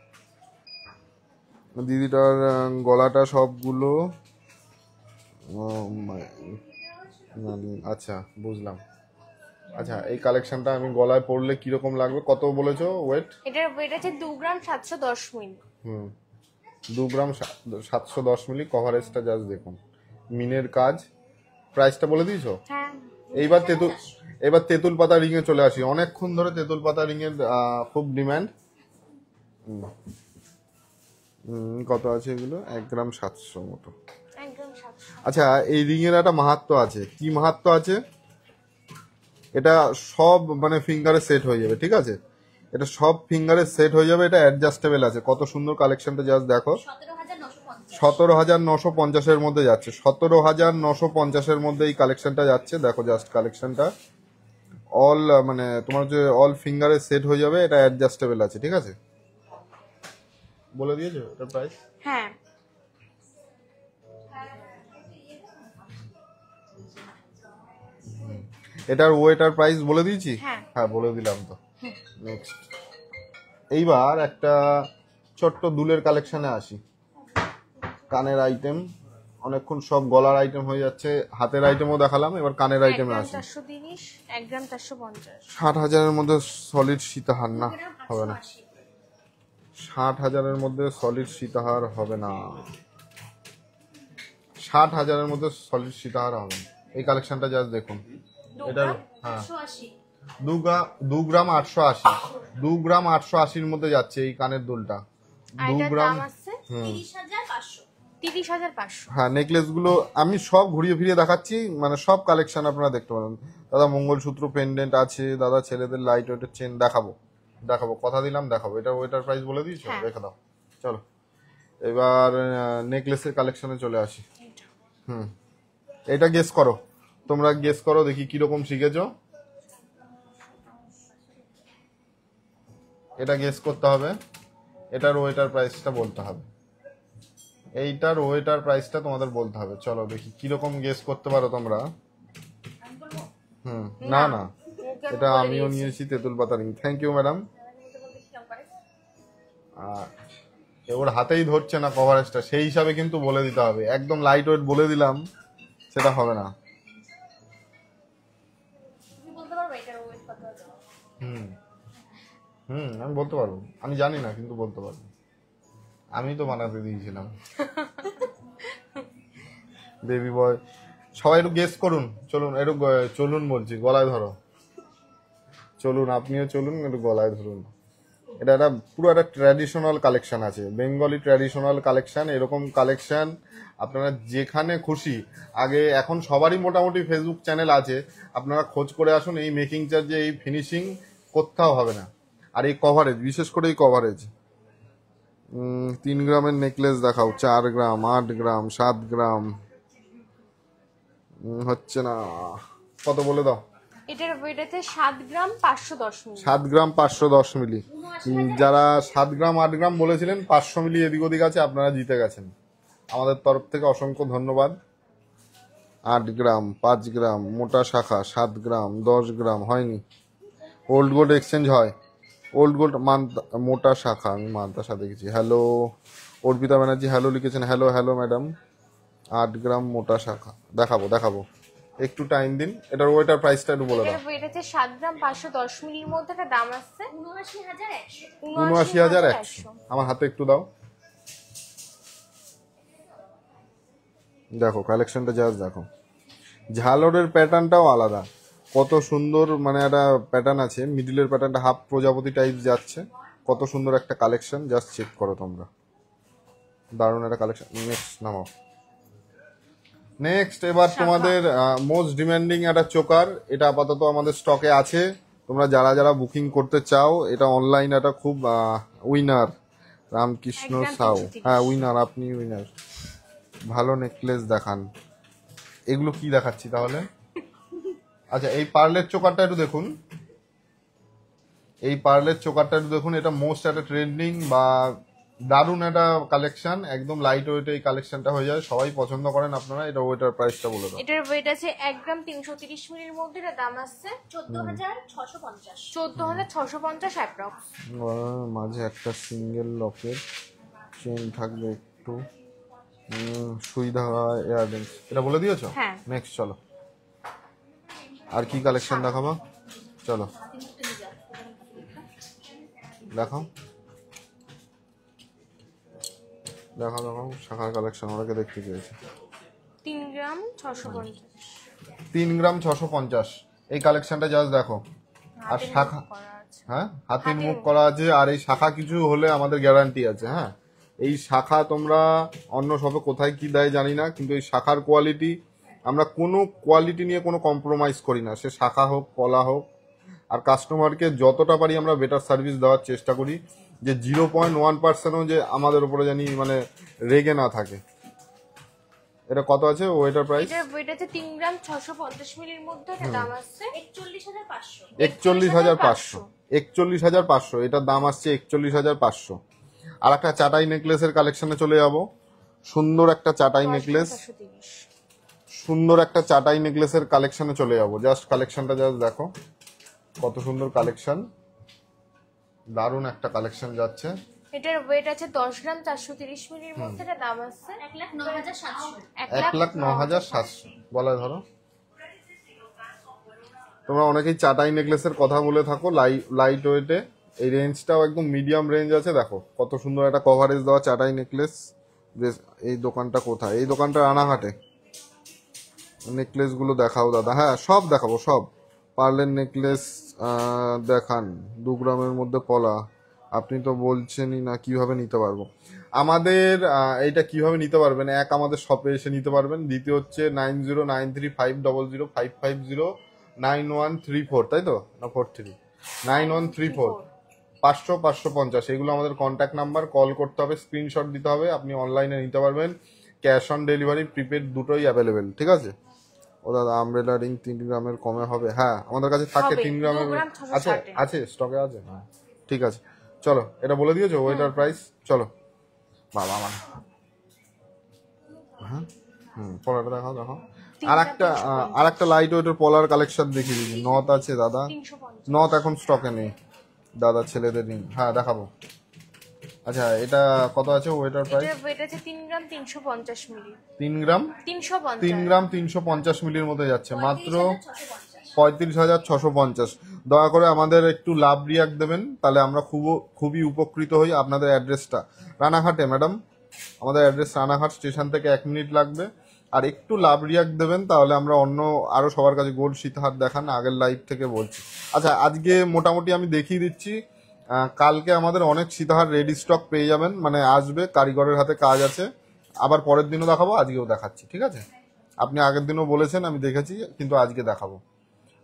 দিদিটার গলাটা সবগুলো। আচ্ছা বুঝলাম। আচ্ছা এই কালেকশনটা আমি গলায় পরলে কিরকম লাগবে? কত বলেছো ওয়েট? এটার ওয়েট আছে 2 গ্রাম 710 মিলি। 2 গ্রাম 710 মিলি। কভারেজটা জাস্ট দেখুন, মিনের কাজ। প্রাইসটা বলে দিয়েছো? হ্যাঁ। এবার তেঁতুল পাতা রিং এ চলে আসি। অনেকক্ষণ ধরে তেঁতুল পাতা রিং এর খুব ডিমান্ড। কত আছে এগুলো? 1 গ্রাম 700 মতো। 1 গ্রাম 700। আচ্ছা এই রিং এর একটা মাহাত্ম্য আছে। কি মাহাত্ম্য আছে? এটা সব মানে ফিঙ্গারে সেট হয়ে যাবে, ঠিক আছে? এটা সব ফিঙ্গারে সেট হয়ে যাবে। এটা অ্যাডজাস্টেবল আছে। কত সুন্দর কালেকশনটা জাস্ট দেখো। 17,950। 17,950 এর মধ্যে যাচ্ছে। 17,950 এর মধ্যে এই কালেকশনটা যাচ্ছে। দেখো জাস্ট কালেকশনটা অল মানে তোমার যে অল ফিঙ্গারে সেট হয়ে যাবে। এটা অ্যাডজাস্টেবল আছে, ঠিক আছে? বলে দিয়েছো এটা প্রাইস? হ্যাঁ। এটার ওয়েটার প্রাইস বলে দিয়েছি? হ্যাঁ। হ্যাঁ বলে দিলাম তো। নেক্সট এইবার একটা ছোট্ট দুলের কালেকশনে আসি। কানের আইটেম অনেকক্ষণ সব গলার আইটেম হয়ে যাচ্ছে, হাতের আইটেমও দেখালাম, এবার কানের 1 আইটেমে গ্রাম আসি। 430, 1 গ্রাম 450। 60,000-এর মধ্যে সলিড সীতাহার না, 2 গ্রাম হবে না। 880। 60,000-এর মধ্যে সলিড সীতাহার হবে না। 60,000-এর মধ্যে সলিড সীতাহার হবে না। এই কালেকশনটা জাস্ট দেখুন। 2 এটার গ্রাম হ্যাঁ 880। 2 গ্রাম 880। 2 গ্রাম 880-র মধ্যে যাচ্ছে এই কানের দুলটা। আর 2 এটার গ্রাম। দাম আছে 30,500। 30,500। হ্যাঁ নেকলেস গুলো আমি সব ঘুরিয়ে ফিরিয়ে দেখাচ্ছি, মানে সব কালেকশন আপনারা দেখতে পারেন। দাদা মঙ্গলসূত্র পেন্ডেন্ট আছে, দাদা ছেলেদের লাইট ওয়েটের চেন দেখাবো, কথা দিলাম দেখাবো। এটা ওয়েটার প্রাইস বলে দিয়েছো? হ্যাঁ। রেখে দাও। চলো এবার নেকলেসের কালেকশনে চলে আসি। এটা গেস করো, তোমরা গেস করো দেখি কিরকম শিখেছো। এটা গেস করতে হবে। এটার ওয়েটার প্রাইসটা বলতে হবে। এইটার ওয়েটার প্রাইসটা তোমাদের বলতে হবে। চলো দেখি কিরকম গেস করতে পারো তোমরা। না না এটা আমিও নিয়েছি তেঁতুল পাতা রিং। Thank you madam. ওর হাতেই ধরছে না কভারেজটা, সেই হিসাবে কিন্তু বলে দিতে হবে। একদম লাইট ওয়েট বলে দিলাম সেটা হবে না। তুমি বলতে পারবে এটার ওয়েট কত আছে? আমি বলতে পারবো। আমি জানি না কিন্তু বলতে পারবো। আমি তো বানাতে দিয়েছিলাম। বেবি বয় সবাই একটু গেস করুন। চলুন একটু চলুন বলছি, গলায় ধরো। চলুন আপনিও চলুন, একটু গলায় ধরুন। এটা একটা পুরো একটা ট্র্যাডিশনাল কালেকশন আছে, বেঙ্গলি ট্র্যাডিশনাল কালেকশন। এরকম কালেকশন আপনারা যেখানে খুশি, আগে এখন সবারই মোটামুটি ফেসবুক চ্যানেল আছে, আপনারা খোঁজ করে আসুন। এই মেকিং চার্জে এই ফিনিশিং কোথাও হবে না। আর এই কভারেজ, বিশেষ করে এই কভারেজ। 3 গ্রামের নেকলেস দেখাও। 4 গ্রাম, 8 গ্রাম, 7 গ্রাম। হচ্ছে না। কত বলে দাও? এটার ওয়েট আছে 7 গ্রাম 510 মিলি। 7 গ্রাম 510 মিলি। যারা 7 গ্রাম 8 গ্রাম বলেছিলেন, 500 মিলি এদিক ওদিক আছে, আপনারা জিতে গেছেন। আমাদের তরফ থেকে অসংখ্য ধন্যবাদ। 8 গ্রাম, 5 গ্রাম মোটা শাখা, 7 গ্রাম, 10 গ্রাম হয়নি। ওল্ড গোল্ড এক্সচেঞ্জ হয়। ওল্ড গোল্ড মোটা শাখা, আমি মানতাসা দেখেছি। হ্যালো অর্পিতা ব্যানার্জি হ্যালো লিখেছেন। Hello hello madam. 8 গ্রাম মোটা শাখা দেখাবো, একটু টাইম দিন। এটার ওয়েটার প্রাইসটা একটু বলে দাও। এটার ওয়েট আছে 7 গ্রাম 510 মিলির মধ্যে, একটা দাম আছে 79,100। 79,100। আমার হাতে একটু দাও। দেখো কালেকশনটা জাস্ট দেখো। ঝালরের প্যাটার্নটাও আলাদা, কত সুন্দর। মানে একটা প্যাটার্ন আছে, মিডিলের প্যাটার্নটা হাফ প্রজাপতি টাইপ যাচ্ছে। কত সুন্দর একটা কালেকশন, জাস্ট চেক করো তোমরা। দারুণ একটা কালেকশন। নেক্সট নামাও। নেক্সট এবার তোমাদের মোস্ট ডিমান্ডিং একটা চোকার। এটা আপাতত আমাদের স্টকে আছে। তোমরা যারা যারা বুকিং করতে চাও, এটা অনলাইন একটা খুব উইনার রামকৃষ্ণ সাউ। হ্যাঁ উইনার, আপনি উইনার। ভালো নেকলেস দেখান। এগুলো কি দেখাচ্ছি তাহলে? আচ্ছা এই পার্লের চোকারটা একটু দেখুন। এই পার্লের চোকারটা দেখুন, এটা মোস্ট একটা ট্রেন্ডিং বা দারুণ একটা কালেকশন, একদম লাইট ওয়েট এই কালেকশনটা হয়ে যায়, সবাই পছন্দ করেন আপনারা। এটা ওয়েটার প্রাইসটা বলে দাও। এটার ওয়েট আছে 1 গ্রাম 330 মিলির মধ্যে, এটা দাম আসছে 14,650 14,650 অ্যাপ্রক্স। মাঝে একটা সিঙ্গেল লকের চেন থাকবে, একটু সুই ধারা ইয়াররিংস, এটা বলে দিয়েছো? হ্যাঁ। নেক্সট চলো, আর কি কালেকশন দেখাবো? চলো দেখাও দেখাও দেখাও, শাখার কালেকশন ওরাকে দেখতে চেয়েছে। 3 গ্রাম 650 3 গ্রাম 650 এই কালেকশনটা জাস্ট দেখো। আর শাখা, করা আছে। হ্যাঁ হাতির মুখ করা আছে, আর এই শাখা কিছু হলে আমাদের গ্যারান্টি আছে। হ্যাঁ, এই শাখা তোমরা অন্য সবে কোথায় কি দেয় জানি না, কিন্তু এই শাখার কোয়ালিটি আমরা কোনো কোয়ালিটি নিয়ে কোনো কম্প্রোমাইজ করি না, সে শাখা হোক কলা হোক। আর কাস্টমারকে যতটা পারি আমরা বেটার সার্ভিস দেওয়ার চেষ্টা করি, যে 0.1%ও যে আমাদের উপরে জানি মানে রেগে না থাকে। এটা কত আছে ওয়েটার প্রাইস? এটার ওয়েট আছে 3 গ্রাম 650 মিলির মধ্যে, এটা দাম আসছে 41,500 41,500 41,500 এটার দাম আসছে 41,500। আর একটা চাটাই নেকলেসের কালেকশনে চলে যাব। সুন্দর একটা চাটাই নেকলেস, 430। সুন্দর একটা চাটাই নেকলেসের কালেকশনে চলে যাব। জাস্ট কালেকশনটা জাস্ট দেখো, কত সুন্দর কালেকশন, দারুণ একটা কালেকশন যাচ্ছে। এটার ওয়েট আছে 10 গ্রাম 430 মিলির মধ্যে, এটা দাম আসছে 1,09,700 1,09,700 বলা ধরো। তোমরা অনেকেই চাটাই নেকলেসের কথা বলে থাকো লাইট ওয়েটে, এই রেঞ্জটাও একদম মিডিয়াম রেঞ্জ আছে। দেখো কত সুন্দর একটা কভারেজ দেওয়া চাটাই নেকলেস। এই দোকানটা কোথায়? এই দোকানটা রানাঘাটে। নেকলেস গুলো দেখাও দাদা। হ্যাঁ সব দেখাবো, সব পার্লের নেকলেস দেখান। 2 গ্রামের মধ্যে পলা, আপনি তো বলছেনই না কিভাবে নিতে পারবো। আমাদের এইটা কিভাবে নিতে পারবেন, এক আমাদের শপে এসে নিতে পারবেন, দ্বিতীয় হচ্ছে 9093500934, তাই তো না 43 9134 500 550, এগুলো আমাদের কন্ট্যাক্ট নাম্বার। কল করতে হবে, স্ক্রিনশট দিতে হবে, আপনি অনলাইনে নিতে পারবেন। ক্যাশ অন ডেলিভারি প্রিপেড দুটোই অ্যাভেলেবেল, ঠিক আছে। ও দাদা আমব্রেলা রিং 3 গ্রামের কমে হবে? হ্যাঁ আমাদের কাছে থাকে, হবে, 3 গ্রামের 2 গ্রাম আছে, 660 আছে স্টকে আছে। হ্যাঁ ঠিক আছে, চলো এটা বলে দিয়েছো ওয়েটার প্রাইস। চলো বাবা আমার, হ্যাঁ পলাটা দেখাও দেখো। আর একটা লাইট ওয়েটের পলার কালেকশন দেখিয়ে দিচ্ছি। নথ আছে দাদা, 350। নথ এখন স্টকে নেই দাদা, ছেলেদের রিং হ্যাঁ দেখাবো। আচ্ছা এটা কত আছে ওয়েটার প্রাইস? এটার ওয়েট আছে 3 গ্রাম 350 মিলি। 3 গ্রাম 350 মিলির মধ্যে যাচ্ছে, মাত্র 35,650 35,650। দয়া করে আমাদের একটু লাভ রিয়াক্ট দেবেন, তাহলে আমরা খুবই উপকৃত হই। আপনাদের অ্যাড্রেসটা রানাঘাটে ম্যাডাম, আমাদের অ্যাড্রেস রানাঘাট স্টেশন থেকে 1 মিনিট লাগবে। আর একটু লাভ রিয়াক্ট দেবেন, তাহলে আমরা অন্য আরো সবার কাছে গোল্ড সীতাহার দেখান আগের লাইভ থেকে বলছি। আচ্ছা আজকে মোটামুটি আমি দেখিয়ে দিচ্ছি, কালকে আমাদের অনেক সীতাহার রেডি স্টক পেয়ে যাবেন, মানে আসবে, কারিগরের হাতে কাজ আছে। আবার পরের দিনও দেখাবো, আজকেও দেখাচ্ছি, ঠিক আছে। আপনি আগের দিনও বলেছেন, আমি দেখেছি, কিন্তু আজকে দেখাবো।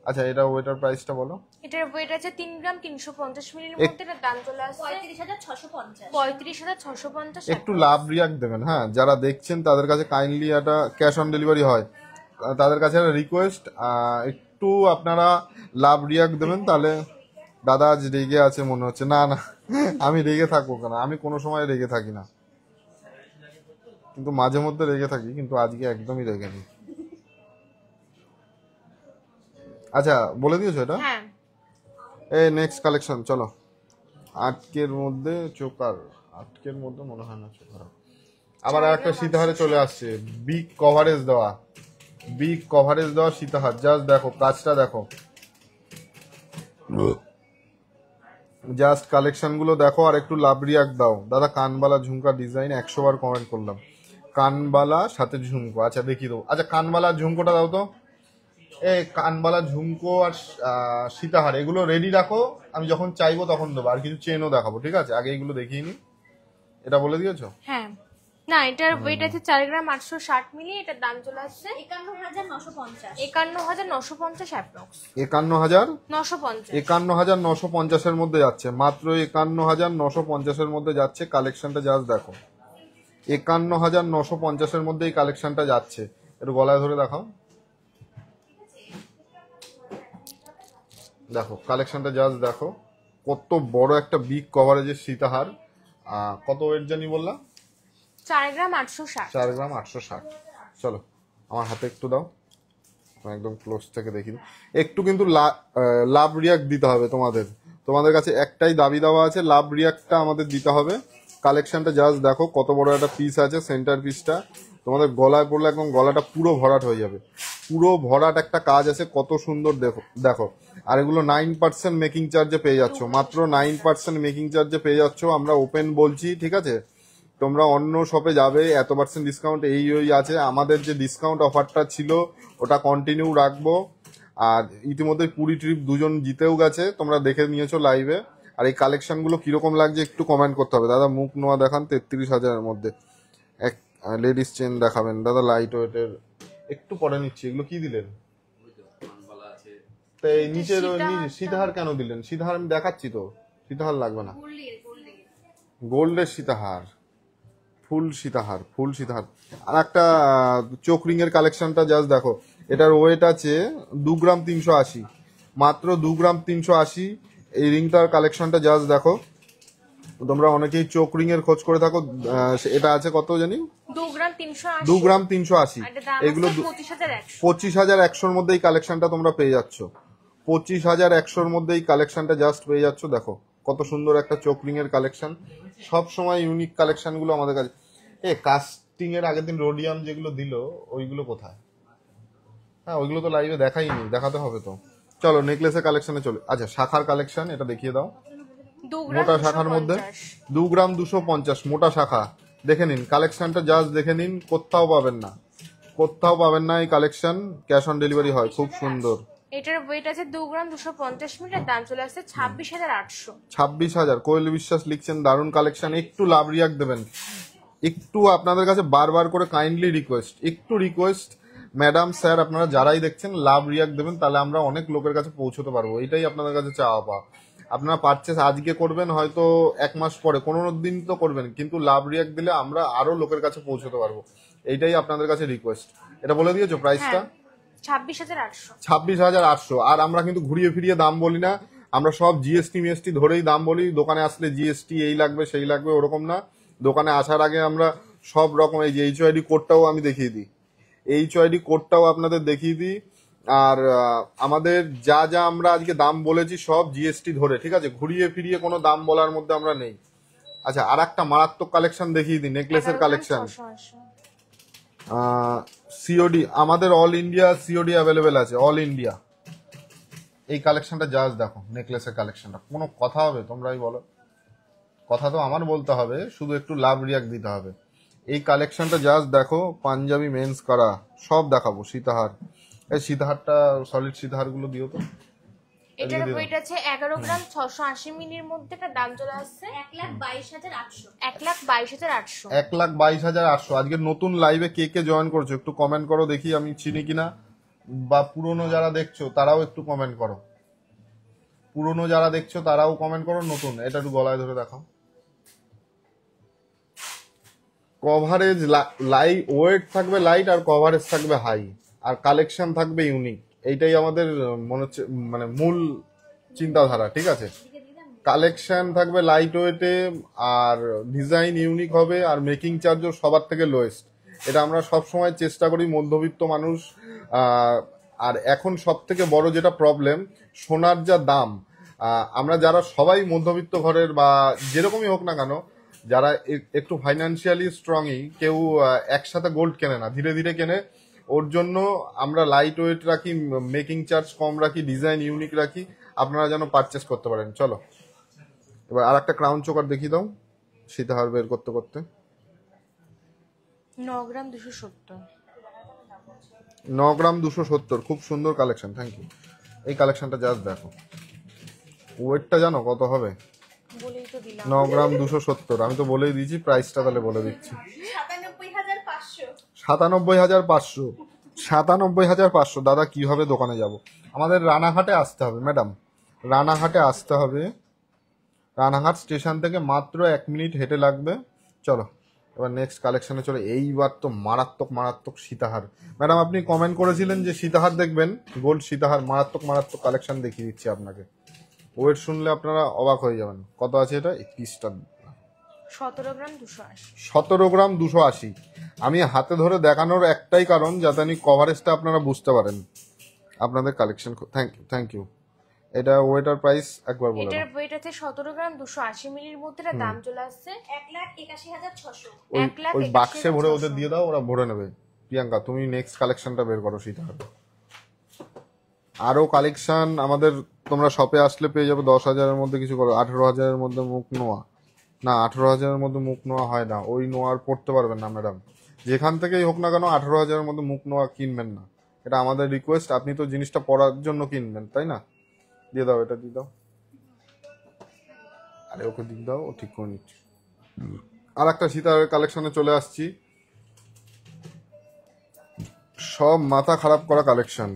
আচ্ছা এটা ওয়েটার প্রাইসটা বলো। এটার ওয়েট আছে 3 গ্রাম 350 মিলির মধ্যে, এটার দাম চলে আসছে 35,650 35,650। একটু লাভ রিয়াক্ট দেবেন। হ্যাঁ যারা দেখছেন তাদের কাছে কাইন্ডলি একটা ক্যাশ অন ডেলিভারি হয়, তাদের কাছে একটা রিকোয়েস্ট, একটু আপনারা লাভ রিয়াক্ট দেবেন, তাহলে দাদা আজ রেগে আছে মনে হচ্ছে। না না আমি রেগে থাকবো কেন, আমি কোনো সময় রেগে থাকি না, কিন্তু মাঝে মধ্যে রেগে থাকি, কিন্তু আজকে একদমই রেগে নেই। আচ্ছা বলে দিয়েছো এটা। হ্যাঁ এই নেক্সট কালেকশন চলো। আটকের মধ্যে চোকার, আটকের মধ্যে মনে হয় না চোকার। আবার একটা সীতাহারে চলে আসছে, বিগ কভারেজ দেওয়া, বিগ কভারেজ দেওয়া সীতাহার। জাস্ট দেখো কাজটা দেখো, জাস্ট কালেকশন গুলো দেখো, আর একটু লাভ রিয়াক্ট দাও। দাদা কানবালা ঝুমকা ডিজাইন 100 বার কমেন্ট করলাম, কানবালা সাথে ঝুমকো। আচ্ছা দেখিয়ে দেবো। আচ্ছা কানবালা ঝুমকোটা দাও তো। এই কানবালা ঝুমকো আর সীতাহার এগুলো রেডি রাখো, আমি যখন চাইবো তখন দেবো। আর কিছু চেনও দেখাবো, ঠিক আছে। আগে এগুলো দেখিয়ে নি। এটা বলে দিয়েছো? হ্যাঁ না, এটার ওয়েট আছে 4 গ্রাম 860 মিলি, এটার দাম চলে আসছে 51,950 51,950 অ্যাপ্রক্স। 51,950 51,950 এর মধ্যে যাচ্ছে, মাত্র 51,950 এর মধ্যে যাচ্ছে। কালেকশনটা জাস্ট দেখো, 51,950 এর মধ্যে এই কালেকশনটা যাচ্ছে। একটু গলায় ধরে দেখাও, দেখো কালেকশনটা জাস্ট দেখো, কত বড় একটা বিগ কভারেজের সীতাহার। কত ওয়েট জানি বললাম? 4 গ্রাম 860। 4 গ্রাম 860। চলো আমার হাতে একটু দাও, আমি একদম ক্লোজ থেকে দেখি। একটু কিন্তু লাভ রিয়াক্ট দিতে হবে তোমাদের কাছে একটাই দাবি দেওয়া আছে, লাভ রিয়াক্টটা আমাদের দিতে হবে। কালেকশনটা জাস্ট দেখো কত বড় একটা পিস আছে, সেন্টার পিসটা তোমাদের গলায় পড়লে একদম গলাটা পুরো ভরাট হয়ে যাবে, পুরো ভরাট একটা কাজ আছে, কত সুন্দর দেখো দেখো। আর এগুলো 9% মেকিং চার্জে পেয়ে যাচ্ছ, মাত্র 9% মেকিং চার্জে পেয়ে যাচ্ছ। আমরা ওপেন বলছি, ঠিক আছে? তোমরা অন্য শপে যাবে, এত পার্সেন্ট ডিসকাউন্ট এই আছে। আমাদের যে ডিসকাউন্ট অফারটা ছিল ওটা কন্টিনিউ রাখবো। আর ইতিমধ্যে পুরী ট্রিপ দুজন জিতেও গেছে, তোমরা দেখে নিয়েছো লাইভে। আর এই কালেকশনগুলো কিরকম লাগছে একটু কমেন্ট করতে হবে। দাদা মুখ নোয়া দেখান 33,000-এর মধ্যে। এক লেডিস চেন দেখাবেন দাদা, লাইট ওয়েটের। একটু পরে নিচ্ছি, এগুলো কি দিলেন? তো এই নিচের সীতাহার কেন দিলেন? সীতাহার আমি দেখাচ্ছি তো, সীতাহার লাগবে না। গোল্ডের সীতাহার, ফুল সীতাহার। আর একটা চোখ রিং এর কালেকশনটা জাস্ট দেখো, এটার ওয়েট আছে 2 গ্রাম 380, মাত্র 2 গ্রাম 380। এই রিংটার কালেকশনটা জাস্ট দেখো। তোমরা অনেকেই চোখ রিং এর খোঁজ করে থাকো, এটা আছে কত জানি? 2 গ্রাম 380। 2 গ্রাম 380। এগুলো 25,100। 25,100-র মধ্যে এই কালেকশনটা তোমরা পেয়ে যাচ্ছ। 25,100-র মধ্যে এই কালেকশনটা জাস্ট পেয়ে যাচ্ছ। দেখো কত সুন্দর একটা চোখ রিং এর কালেকশন। সব সময় ইউনিক কালেকশন গুলো আমাদের কাছে। কাস্টিং এর আগের দিন রোডিয়াম যেগুলো দিল ওইগুলো কোথায়? হ্যাঁ ওইগুলো তো লাইভে দেখাইনি, দেখাতে হবে তো। চলো নেকলেসের কালেকশনে চলে। আচ্ছা শাখার কালেকশন এটা দেখিয়ে দাও। 2 গ্রাম মোটা শাখার মধ্যে 2 গ্রাম 250 মোটা শাখা। দেখে নিন কালেকশনটা, জাস্ট দেখে নিন, কোথাও পাবেন না এই কালেকশন। ক্যাশ অন ডেলিভারি হয়, খুব সুন্দর। এটার ওয়েট আছে 2 গ্রাম 250 মিটার, দাম চলে আসছে 26,800। 26,000। কোয়েল বিশ্বাস লিখছেন দারুণ কালেকশন। একটু লাভ রিয়াক্ট দেবেন, একটু আপনাদের কাছে বারবার করে কাইন্ডলি রিকোয়েস্ট ম্যাডাম স্যার আপনারা যারাই দেখছেন লাভ রিয়াক্ট দেবেন, তাহলে আমরা অনেক লোকের কাছে পৌঁছতে পারবো। এটাই আপনাদের কাছে চাওয়া পাওয়া। আপনারা পারচেস আজকে করবেন, হয়তো 1 মাস পরে কোনো দিন তো করবেন, কিন্তু লাভ রিয়াক্ট দিলে আমরা আরো লোকের কাছে পৌঁছতে পারবো। এইটাই আপনাদের কাছে রিকোয়েস্ট। এটা বলে দিয়েছো প্রাইসটা? 26,800। 26,800। আর আমরা কিন্তু ঘুরিয়ে ফিরিয়ে দাম বলি না, আমরা সব জিএসটি ধরেই দাম বলি। দোকানে আসলে জিএসটি এই লাগবে সেই লাগবে ওরকম না। দোকানে আসার আগে আমরা সব রকম, এই যে এইচওআইডি কোডটাও আমি দেখিয়ে দিই, এইচওআইডি কোডটাও আপনাদের দেখিয়ে দিই। আর আমাদের যা যা আমরা আজকে দাম বলেছি সব জিএসটি ধরে, ঠিক আছে? ঘুরিয়ে ফিরিয়ে কোনো দাম বলার মধ্যে আমরা নেই। আচ্ছা আর একটা মারাত্মক কালেকশন দেখিয়ে দিই, নেকলেসের কালেকশন। সিওডি আমাদের অল ইন্ডিয়া সিওডি অ্যাভেলেবেল আছে, অল ইন্ডিয়া। এই কালেকশনটা জাস্ট দেখো, নেকলেসের কালেকশনটা। কোনো কথা হবে? তোমরাই বলো। কথা তো আমার বলতে হবে, শুধু একটু লাভ রিয়াক্ট দিতে হবে। এই কালেকশনটা জাস্ট দেখো, পাঞ্জাবি মেন্স করা সব দেখাবো। সীতাহার, এই সীতাহারটা সলিড সীতাহার গুলো দিও তো। এটার ওয়েট আছে 11 গ্রাম 680 মিলির মধ্যে, এটা দাম চলে আসছে 1,22,800। 1,22,800। 1,22,800। আজকে নতুন লাইভে কে কে জয়েন করছো একটু কমেন্ট করো দেখি, আমি চিনি কিনা। বা পুরনো যারা দেখছো তারাও একটু কমেন্ট করো, পুরনো যারা দেখছো তারাও কমেন্ট করো। নতুন এটা একটু গলায় ধরে দেখাও। কভারেজ লাইট, ওয়েট থাকবে লাইট আর কভারেজ থাকবে হাই, আর কালেকশন থাকবে ইউনিক। এইটাই আমাদের মনে হচ্ছে মানে মূল চিন্তাধারা, ঠিক আছে? কালেকশন থাকবে লাইট ওয়েটে, আর ডিজাইন ইউনিক হবে, আর মেকিং চার্জও সবার থেকে লোয়েস্ট। এটা আমরা সব সময় চেষ্টা করি, মধ্যবিত্ত মানুষ। আর এখন সব থেকে বড় যেটা প্রবলেম, সোনার যা দাম, আমরা যারা সবাই মধ্যবিত্ত ঘরের বা যেরকমই হোক না কেন, যারা একটু ফাইন্যান্সিয়ালি স্ট্রংই, কেউ একসাথে গোল্ড কেনে না, ধীরে ধীরে কেনে। ওর জন্য আমরা লাইট ওয়েট রাখি, মেকিং চার্জ কম রাখি, ডিজাইন ইউনিক রাখি, আপনারা যেন পারচেস করতে পারেন। চলো এবার আর একটা ক্রাউন চোকার দেখিয়ে দাও, সীতাহার বের করতে করতে। 9 গ্রাম 270। 9 গ্রাম 270, খুব সুন্দর কালেকশন, থ্যাংক ইউ। এই কালেকশনটা জাস্ট দেখো, ওয়েটটা জানো কত হবে? বলেই তো দিলাম 9 গ্রাম 270। আমি তো বলেই দিয়েছি প্রাইসটা, তাহলে বলে দিচ্ছি 97,500। 97,500। 97,500। দাদা কিভাবে দোকানে যাব? আমাদের রানাঘাটে আসতে হবে ম্যাডাম, রানাঘাটে আসতে হবে। রানাঘাট স্টেশন থেকে মাত্র 1 মিনিট হেঁটে লাগবে। চলো এবার নেক্সট কালেকশনে চলে। এইবার তো মারাত্মক সীতাহার। ম্যাডাম আপনি কমেন্ট করেছিলেন যে সীতাহার দেখবেন, গোল্ড সীতাহার, মারাত্মক কালেকশন দেখিয়ে দিচ্ছি আপনাকে। ওয়েট শুনলে আপনারা অবাক হয়ে যাবেন। কত আছে এটা? 31টা। 17 গ্রাম 280। 17 গ্রাম 280। আমি হাতে ধরে দেখানোর একটাই কারণ, যাতে আমি কভারেজটা আপনারা বুঝতে পারেন। আপনাদের কালেকশন থ্যাংক ইউ। এটা ওয়েটার প্রাইস একবার বলে এটার দাও। ওয়েট আছে 17 গ্রাম 280 মিলির মধ্যে, এটা দাম চলে আসছে 1,81,600। ওই 1,81,600 বাক্সে ভরে ওদের দিয়ে দাও, ওরা ভরে নেবে। প্রিয়াঙ্কা তুমি নেক্সট কালেকশনটা বের করো সেটা হবে। আরো কালেকশন আমাদের তোমরা শপে আসলে পেয়ে যাবে। 10,000-এর মধ্যে কিছু করো, 18,000-এর মধ্যে মুখ নোয়া না, 18,000-এর মধ্যে মুখ নোয়া হয় না, ওই নোয়ার পড়তে পারবেন না ম্যাডাম। যেখান থেকেই হোক না কেন 18,000-এর মধ্যে মুখ নোয়া কিনবেন না, এটা আমাদের রিকোয়েস্ট। আপনি তো জিনিসটা পরার জন্য কিনবেন, তাই না? দিয়ে দাও, এটা দিয়ে দাও। আরে ওকে দিয়ে দাও, ও ঠিক করে নিচ্ছি। আর একটা সীতার কালেকশনে চলে আসছি। সব মাথা খারাপ করা কালেকশন।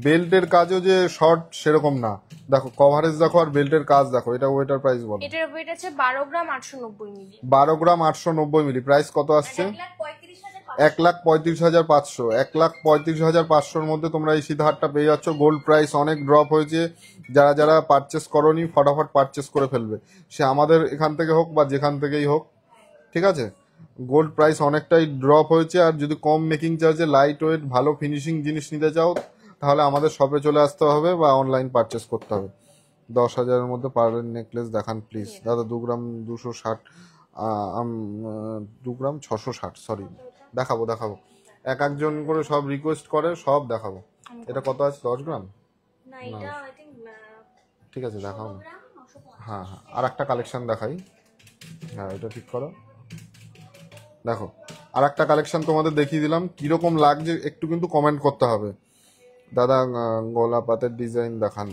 বেল্টের কাজও যে শর্ট সেরকম না, দেখো কভারেজ দেখো আর বেল্টের কাজ দেখো। এটা ওয়েটার প্রাইস বলো। এটার ওয়েট আছে 12 গ্রাম 890 মিলি। 12 গ্রাম 890 মিলি। প্রাইস কত আসছে? 1,35,500। 1,35,500-র মধ্যে তোমরা এই সীতাহারটা পেয়ে যাচ্ছ। গোল্ড প্রাইস অনেক ড্রপ হয়েছে, যারা যারা পারচেস করনি ফটাফট পারচেস করে ফেলবে, সে আমাদের এখান থেকে হোক বা যেখান থেকেই হোক, ঠিক আছে? গোল্ড প্রাইস অনেকটাই ড্রপ হয়েছে। আর যদি কম মেকিং চার্জে লাইট ওয়েট ভালো ফিনিশিং জিনিস নিতে চাও, তাহলে আমাদের শপে চলে আসতে হবে বা অনলাইন পারচেস করতে হবে। 10,000-এর মধ্যে পার্লের নেকলেস দেখান প্লিজ দাদা। 2 গ্রাম 260, 2 গ্রাম 660, সরি। দেখাবো এক একজন করে সব রিকোয়েস্ট করে, সব দেখাবো। এটা কত আছে? 10 গ্রাম? না, এটা আই থিংক ঠিক আছে, দেখাও না। 950। হ্যাঁ হ্যাঁ, আর একটা কালেকশন দেখাই। হ্যাঁ, এটা ঠিক করো। দেখো আর একটা কালেকশন তোমাদের দেখিয়ে দিলাম, কিরকম লাগছে একটু কিন্তু কমেন্ট করতে হবে। দাদা গলা পাতের ডিজাইন দেখান,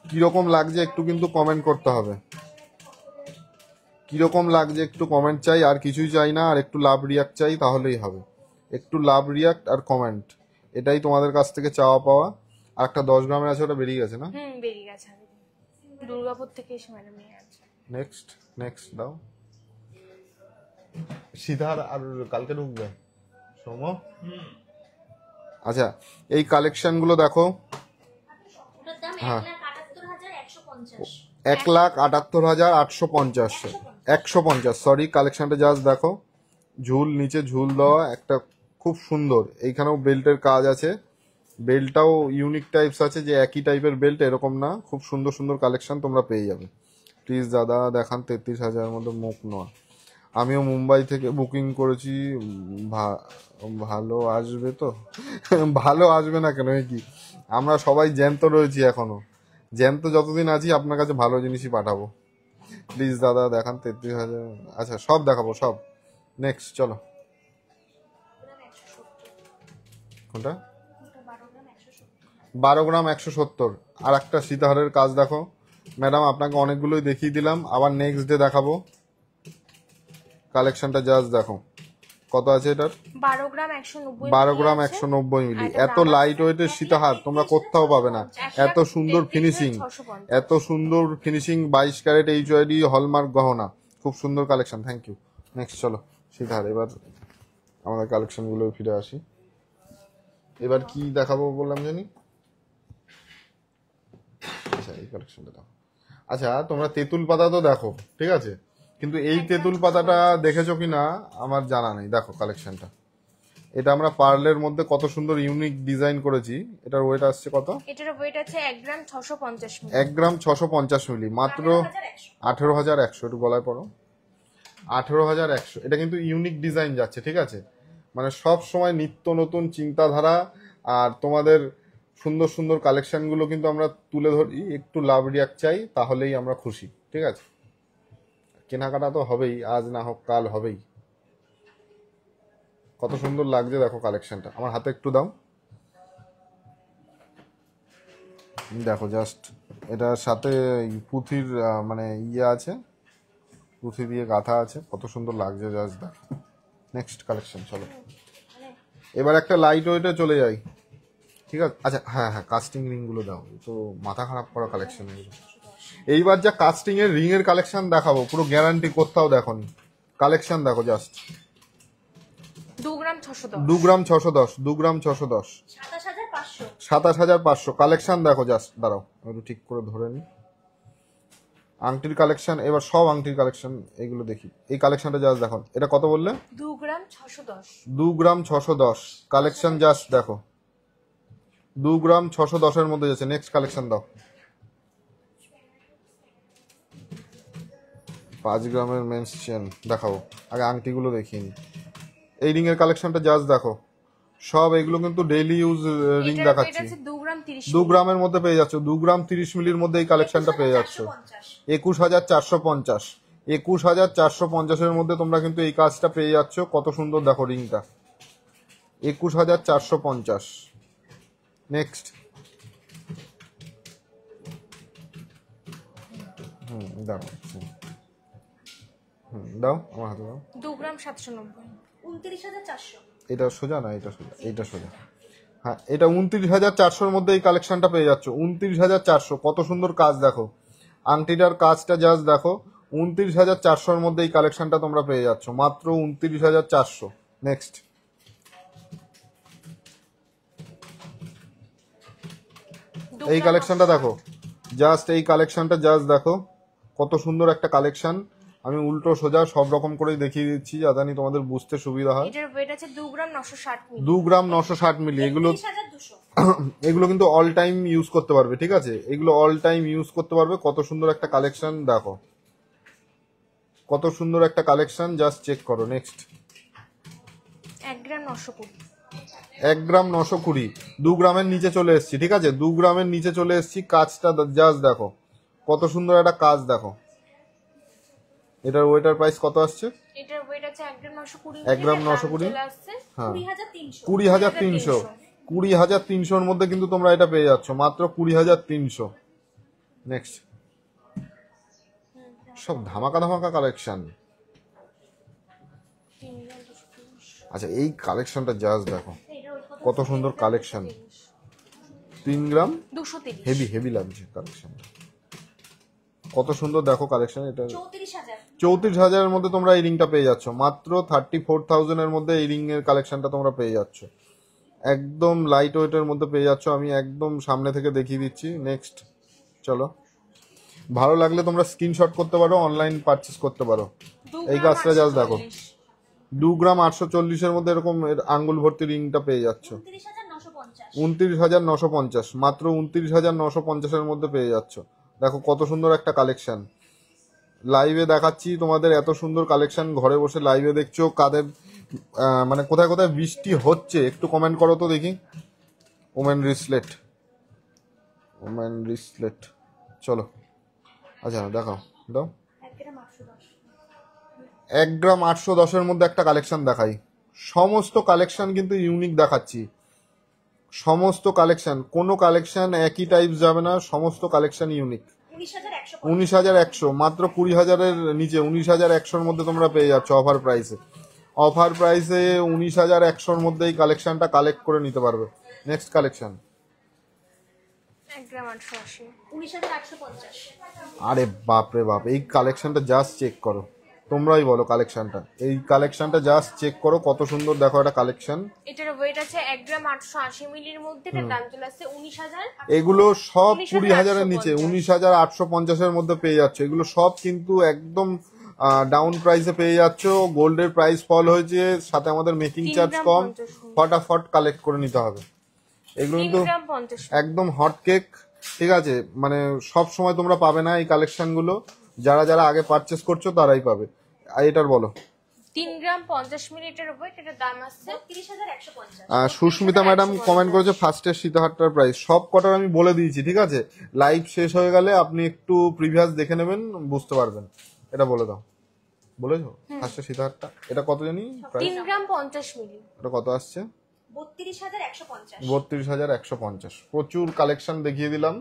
কিরকম লাগছে একটু কিন্তু কমেন্ট করতে হবে। কিরকম লাগছে একটু কমেন্ট চাই, আর কিছুই চাই না। আর একটু লাভ রিয়াক্ট চাই, তাহলেই হবে। একটু লাভ রিয়াক্ট আর কমেন্ট, এটাই তোমাদের কাছ থেকে চাওয়া পাওয়া। আর একটা 10 গ্রামের আছে, ওটা বেরিয়ে গেছে না? বেরিয়ে গেছে। দুর্গাপুর থেকে এসে ম্যাডাম নিয়ে আছে। নেক্সট দাও। সিধার আর কালকে ঢুকবে সোম। আচ্ছা, এই কালেকশন গুলো দেখো। ওটার দাম হ্যাঁ। 1,78,150। 1,78,850। 150, সরি। কালেকশনটা জাস্ট দেখো, ঝুল নিচে ঝুল দেওয়া একটা, খুব সুন্দর। এইখানেও বেল্টের কাজ আছে, বেল্টটাও ইউনিক টাইপস আছে, যে একই টাইপের বেল্ট এরকম না। খুব সুন্দর সুন্দর কালেকশন তোমরা পেয়ে যাবে। প্লিজ দাদা দেখান 33,000-এর মধ্যে মুখ নোয়া। আমিও মুম্বাই থেকে বুকিং করেছি, ভালো আসবে তো? ভালো আসবে না কেন, কি আমরা সবাই জ্যান্ত রয়েছি এখনো। জ্যান্ত যতদিন আছি আপনার কাছে ভালো জিনিসই পাঠাবো। প্লিজ দাদা দেখান 33,000। আচ্ছা, সব দেখাবো সব। নেক্সট চলো। কোনটা? 12 গ্রাম 170। আর একটা সীতাহারের কাজ দেখো ম্যাডাম, আপনাকে অনেকগুলোই দেখিয়ে দিলাম, আবার নেক্সট ডে দেখাবো। কালেকশনটা জাস্ট দেখো কত আছে এটার। 12 গ্রাম 190। 12 গ্রাম 190 মিলি। এত লাইট ওয়েটের সীতাহার তোমরা কোথাও পাবে না। এত সুন্দর ফিনিশিং, 22 ক্যারেট HYD হলমার্ক গহনা, খুব সুন্দর কালেকশন। Thank you. নেক্সট চলো সীতাহার। এবার আমাদের কালেকশন গুলো ফিরে আসি। এবার কি দেখাবো বললাম জানি। আচ্ছা, এই কালেকশনটা দেখো। আচ্ছা, তোমরা তেঁতুল পাতা তো দেখো, ঠিক আছে, কিন্তু এই তেঁতুল পাতাটা দেখেছো কিনা আমার জানা নেই। দেখো কালেকশনটা, এটা আমরা পার্লের মধ্যে কত সুন্দর ইউনিক ডিজাইন করেছি। এটার ওয়েট আসছে কত? এটার ওয়েট আছে 1 গ্রাম 650 মিলি। 1 গ্রাম 650 মিলি, মাত্র 18,100। একটু গলায় পড়ো। 18,100। এটা কিন্তু ইউনিক ডিজাইন যাচ্ছে, ঠিক আছে? মানে সব সময় নিত্য নতুন চিন্তাধারা আর তোমাদের সুন্দর সুন্দর কালেকশনগুলো কিন্তু আমরা তুলে ধরি। একটু লাভ রিয়াক্ট চাই, তাহলেই আমরা খুশি, ঠিক আছে? কেনাকাটা তো হবেই, আজ না হোক কাল হবেই। কত সুন্দর লাগছে দেখো কালেকশনটা। আমার হাতে একটু দাও, দেখো জাস্ট। এটার সাথে পুঁথির মানে আছে, পুঁথি দিয়ে গাঁথা আছে, কত সুন্দর লাগছে জাস্ট দেখো। নেক্সট কালেকশন চলো। এবার একটা লাইট ওয়েটে চলে যাই, ঠিক আছে? আচ্ছা, হ্যাঁ হ্যাঁ, কাস্টিং রিং গুলো দাও। তো মাথা খারাপ করা কালেকশন এগুলো। এইবার যা কাস্টিং এর রিং এর কালেকশন দেখাবো, পুরো গ্যারান্টি কোথাও দেখোনি। কালেকশন দেখো জাস্ট। 2 গ্রাম 610। 2 গ্রাম 610। 2 গ্রাম 610। 27,500। 27,500 কালেকশন দেখো জাস্ট। দাঁড়াও একটু ঠিক করে ধরে নি। আংটির কালেকশন, এবার সব আংটির কালেকশন এগুলো দেখি। এই কালেকশনটা জাস্ট দেখো, এটা কত বললে? 2 গ্রাম 610। 2 গ্রাম 610 কালেকশন জাস্ট দেখো, 2 গ্রাম 610 মধ্যে যাচ্ছে। নেক্সট কালেকশন দাও। 5 গ্রামের মেন্স চেন দেখাবো, আগে আংটিগুলো দেখিয়ে নি। এই রিং এর কালেকশনটা জাস্ট দেখো, সব এগুলো কিন্তু ডেইলি ইউজ রিং এটা দেখাচ্ছি। আছে 2 গ্রাম 30 2 গ্রামের মধ্যে পেয়ে যাচ্ছ, 2 গ্রাম 30 মিলির মধ্যে এই কালেকশনটা পেয়ে যাচ্ছ। 21,450, 21,450 মধ্যে তোমরা কিন্তু এই কাজটা পেয়ে যাচ্ছ। কত সুন্দর দেখো রিংটা, 21,450। নেক্সট দাও, দাও আমার হাতে দাও। 2 গ্রাম 790। 29,400। এটা সোজা না, এটা সোজা, এইটা সোজা। হ্যাঁ, এটা 29,400 মধ্যে এই কালেকশনটা পেয়ে যাচ্ছ। 29,400, কত সুন্দর কাজ দেখো, আংটিটার কাজটা জাস্ট দেখো। 29,400 মধ্যে এই কালেকশনটা তোমরা পেয়ে যাচ্ছ, মাত্র 29,400। নেক্সট এই কালেকশনটা দেখো, জাস্ট এই কালেকশনটা জাস্ট দেখো, কত সুন্দর একটা কালেকশন। আমি উল্টো সোজা সব রকম করেই দেখিয়ে দিচ্ছি, জানি তোমাদের বুঝতে সুবিধা হয়। এটার ওয়েট আছে 2 গ্রাম 960 মিলি। 2 গ্রাম 960 মিলি। এগুলো 23,200। এগুলো কিন্তু অল টাইম ইউজ করতে পারবে, ঠিক আছে? এগুলো অল টাইম ইউজ করতে পারবে। কত সুন্দর একটা কালেকশন দেখো, কত সুন্দর একটা কালেকশন, জাস্ট চেক করো। নেক্সট 1 গ্রাম 920। 1 গ্রাম 920, 2 গ্রামের নিচে চলে এসেছি, ঠিক আছে? 2 গ্রামের নিচে চলে এসেছি। কাজটা জাস্ট দেখো, কত সুন্দর একটা কাজ দেখো। এটার ওয়েটার প্রাইস কত আসছে? এটার ওয়েট আছে 1 গ্রাম 920। 1 গ্রাম 920, চলে আসছে হ্যাঁ 20,300। 20,300। 20,300 মধ্যে কিন্তু তোমরা এটা পেয়ে যাচ্ছ, মাত্র 20,300। নেক্সট সব ধামাকা ধামাকা কালেকশন। 3 গ্রাম 230। আচ্ছা, এই কালেকশনটা জাস্ট দেখো, এটার ওই কত? কত সুন্দর কালেকশন। 3 গ্রাম 230। হেভি হেভি লাগছে কালেকশন, কত সুন্দর দেখো কালেকশন। এটা 34,000। 34,000 মধ্যে তোমরা এই রিংটা পেয়ে যাচ্ছ, মাত্র 34,000 এর মধ্যে এই রিং এর কালেকশনটা তোমরা পেয়ে যাচ্ছ। একদম লাইট ওয়েটের মধ্যে পেয়ে যাচ্ছ। আমি একদম সামনে থেকে দেখিয়ে দিচ্ছি। নেক্সট চলো, ভালো লাগলে তোমরা স্ক্রিনশট করতে পারো, অনলাইন পারচেস করতে পারো। 2 এই গ্রাম কাজটা জাস্ট দেখো, 840। 2 গ্রাম 840 এর মধ্যে এরকম আঙ্গুল ভর্তি রিংটা পেয়ে যাচ্ছ। 29,950। 29,950, মাত্র 29,950 এর মধ্যে পেয়ে যাচ্ছ। দেখো কত সুন্দর একটা কালেকশন। লাইভে দেখাচ্ছি তোমাদের এত সুন্দর কালেকশন, ঘরে বসে লাইভে দেখছো। কাদের মানে কোথায় কোথায় বৃষ্টি হচ্ছে একটু কমেন্ট করো তো দেখি। ওমেন রিসলেট, ওমেন রিসলেট, চলো। আচ্ছা দেখাও, দাও। 1 গ্রাম 810। 1 গ্রাম 810 মধ্যে একটা কালেকশন দেখাই। সমস্ত কালেকশন কিন্তু ইউনিক দেখাচ্ছি, সমস্ত কালেকশন, কোনো কালেকশন একই টাইপ যাবে না, সমস্ত কালেকশন ইউনিক। 19,150। 19,100, মাত্র 20,000-এর নিচে 19,100-র মধ্যে তোমরা পেয়ে যাচ্ছ অফার প্রাইসে। অফার প্রাইসে 19,100-র মধ্যে এই কালেকশনটা কালেক্ট করে নিতে পারবে। নেক্সট কালেকশন, 1 গ্রাম 880। 19,850। আরে বাপ রে বাপ, এই কালেকশনটা জাস্ট চেক করো, তোমরাই বলো কালেকশনটা। এই কালেকশনটা জাস্ট চেক করো, কত সুন্দর দেখো একটা কালেকশন। এটার ওয়েট আছে 1 গ্রাম 880 মিলির মধ্যে। এটার দাম চলে আসছে 19,000। এগুলো সব 19,850 20,000-এর নিচে, 19,850-এর মধ্যে পেয়ে যাচ্ছে। এগুলো সব কিন্তু একদম ডাউন প্রাইসে পেয়ে যাচ্ছ। গোল্ডের প্রাইস ফল হয়েছে, সাথে আমাদের মেকিং 3 চার্জ গ্রাম কম। 50। ফটাফট কালেক্ট করে নিতে হবে। এগুলো 3 কিন্তু গ্রাম 50। একদম হট কেক, ঠিক আছে? মানে সব সময় তোমরা পাবে না এই কালেকশনগুলো, যারা যারা আগে পারচেস করছো তারাই পাবে। আর এটার বলো, 3 গ্রাম 50 মিলি এটার ওয়েট। এটার দাম আসছে 32,150। সুস্মিতা ম্যাডাম কমেন্ট করেছে ফার্স্টের সীতাহারটার প্রাইস। সব কটার আমি বলে দিয়েছি, ঠিক আছে? লাইভ শেষ হয়ে গেলে আপনি একটু প্রিভিয়াস দেখে নেবেন, বুঝতে পারবেন। এটা বলে দাও, বলেছো ফার্স্টের সীতাহারটা? এটা কত জানি প্রাইস? 3 গ্রাম 50 মিলি। এটা কত আসছে? 32,150। 32,150। প্রচুর কালেকশন দেখিয়ে দিলাম।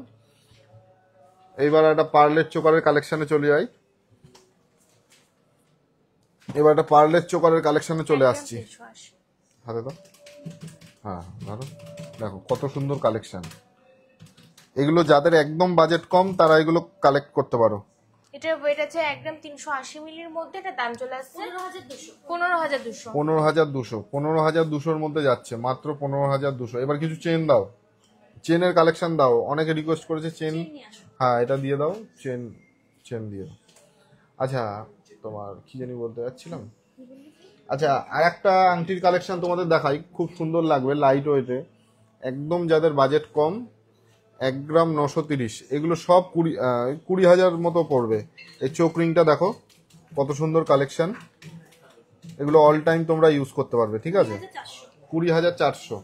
এইবার একটা পার্লের চোকারের কালেকশনে চলে যাই। এবার একটা পার্লের চোকারের কালেকশনে চলে আসছি। 380। হাতে দাও, হ্যাঁ ধরো, দেখো কত সুন্দর কালেকশন। এগুলো যাদের একদম বাজেট কম তারা এগুলো কালেক্ট করতে পারো। এটার ওয়েট আছে 1 গ্রাম 380 মিলির মধ্যে। এটার দাম চলে আসছে 15,200। 15,200। 15,200, 15,200-র মধ্যে যাচ্ছে, মাত্র 15,200। এবার কিছু চেন দাও, চেনের কালেকশন দাও। অনেকে রিকোয়েস্ট করেছে চেন, চেন নিয়ে আসো। হ্যাঁ এটা দিয়ে দাও চেন। চেন দিয়ে দাও। আচ্ছা তোমার কি জানি বলতে যাচ্ছিলাম, আচ্ছা আর একটা আংটির কালেকশন তোমাদের দেখাই, খুব সুন্দর লাগবে, লাইট ওয়েটে, একদম যাদের বাজেট কম, 1 গ্রাম 930, এগুলো সব 20,000 মতো পড়বে। এই চোখ রিংটা দেখো কত সুন্দর কালেকশন, এগুলো অল টাইম তোমরা ইউজ করতে পারবে, ঠিক আছে? 20,400।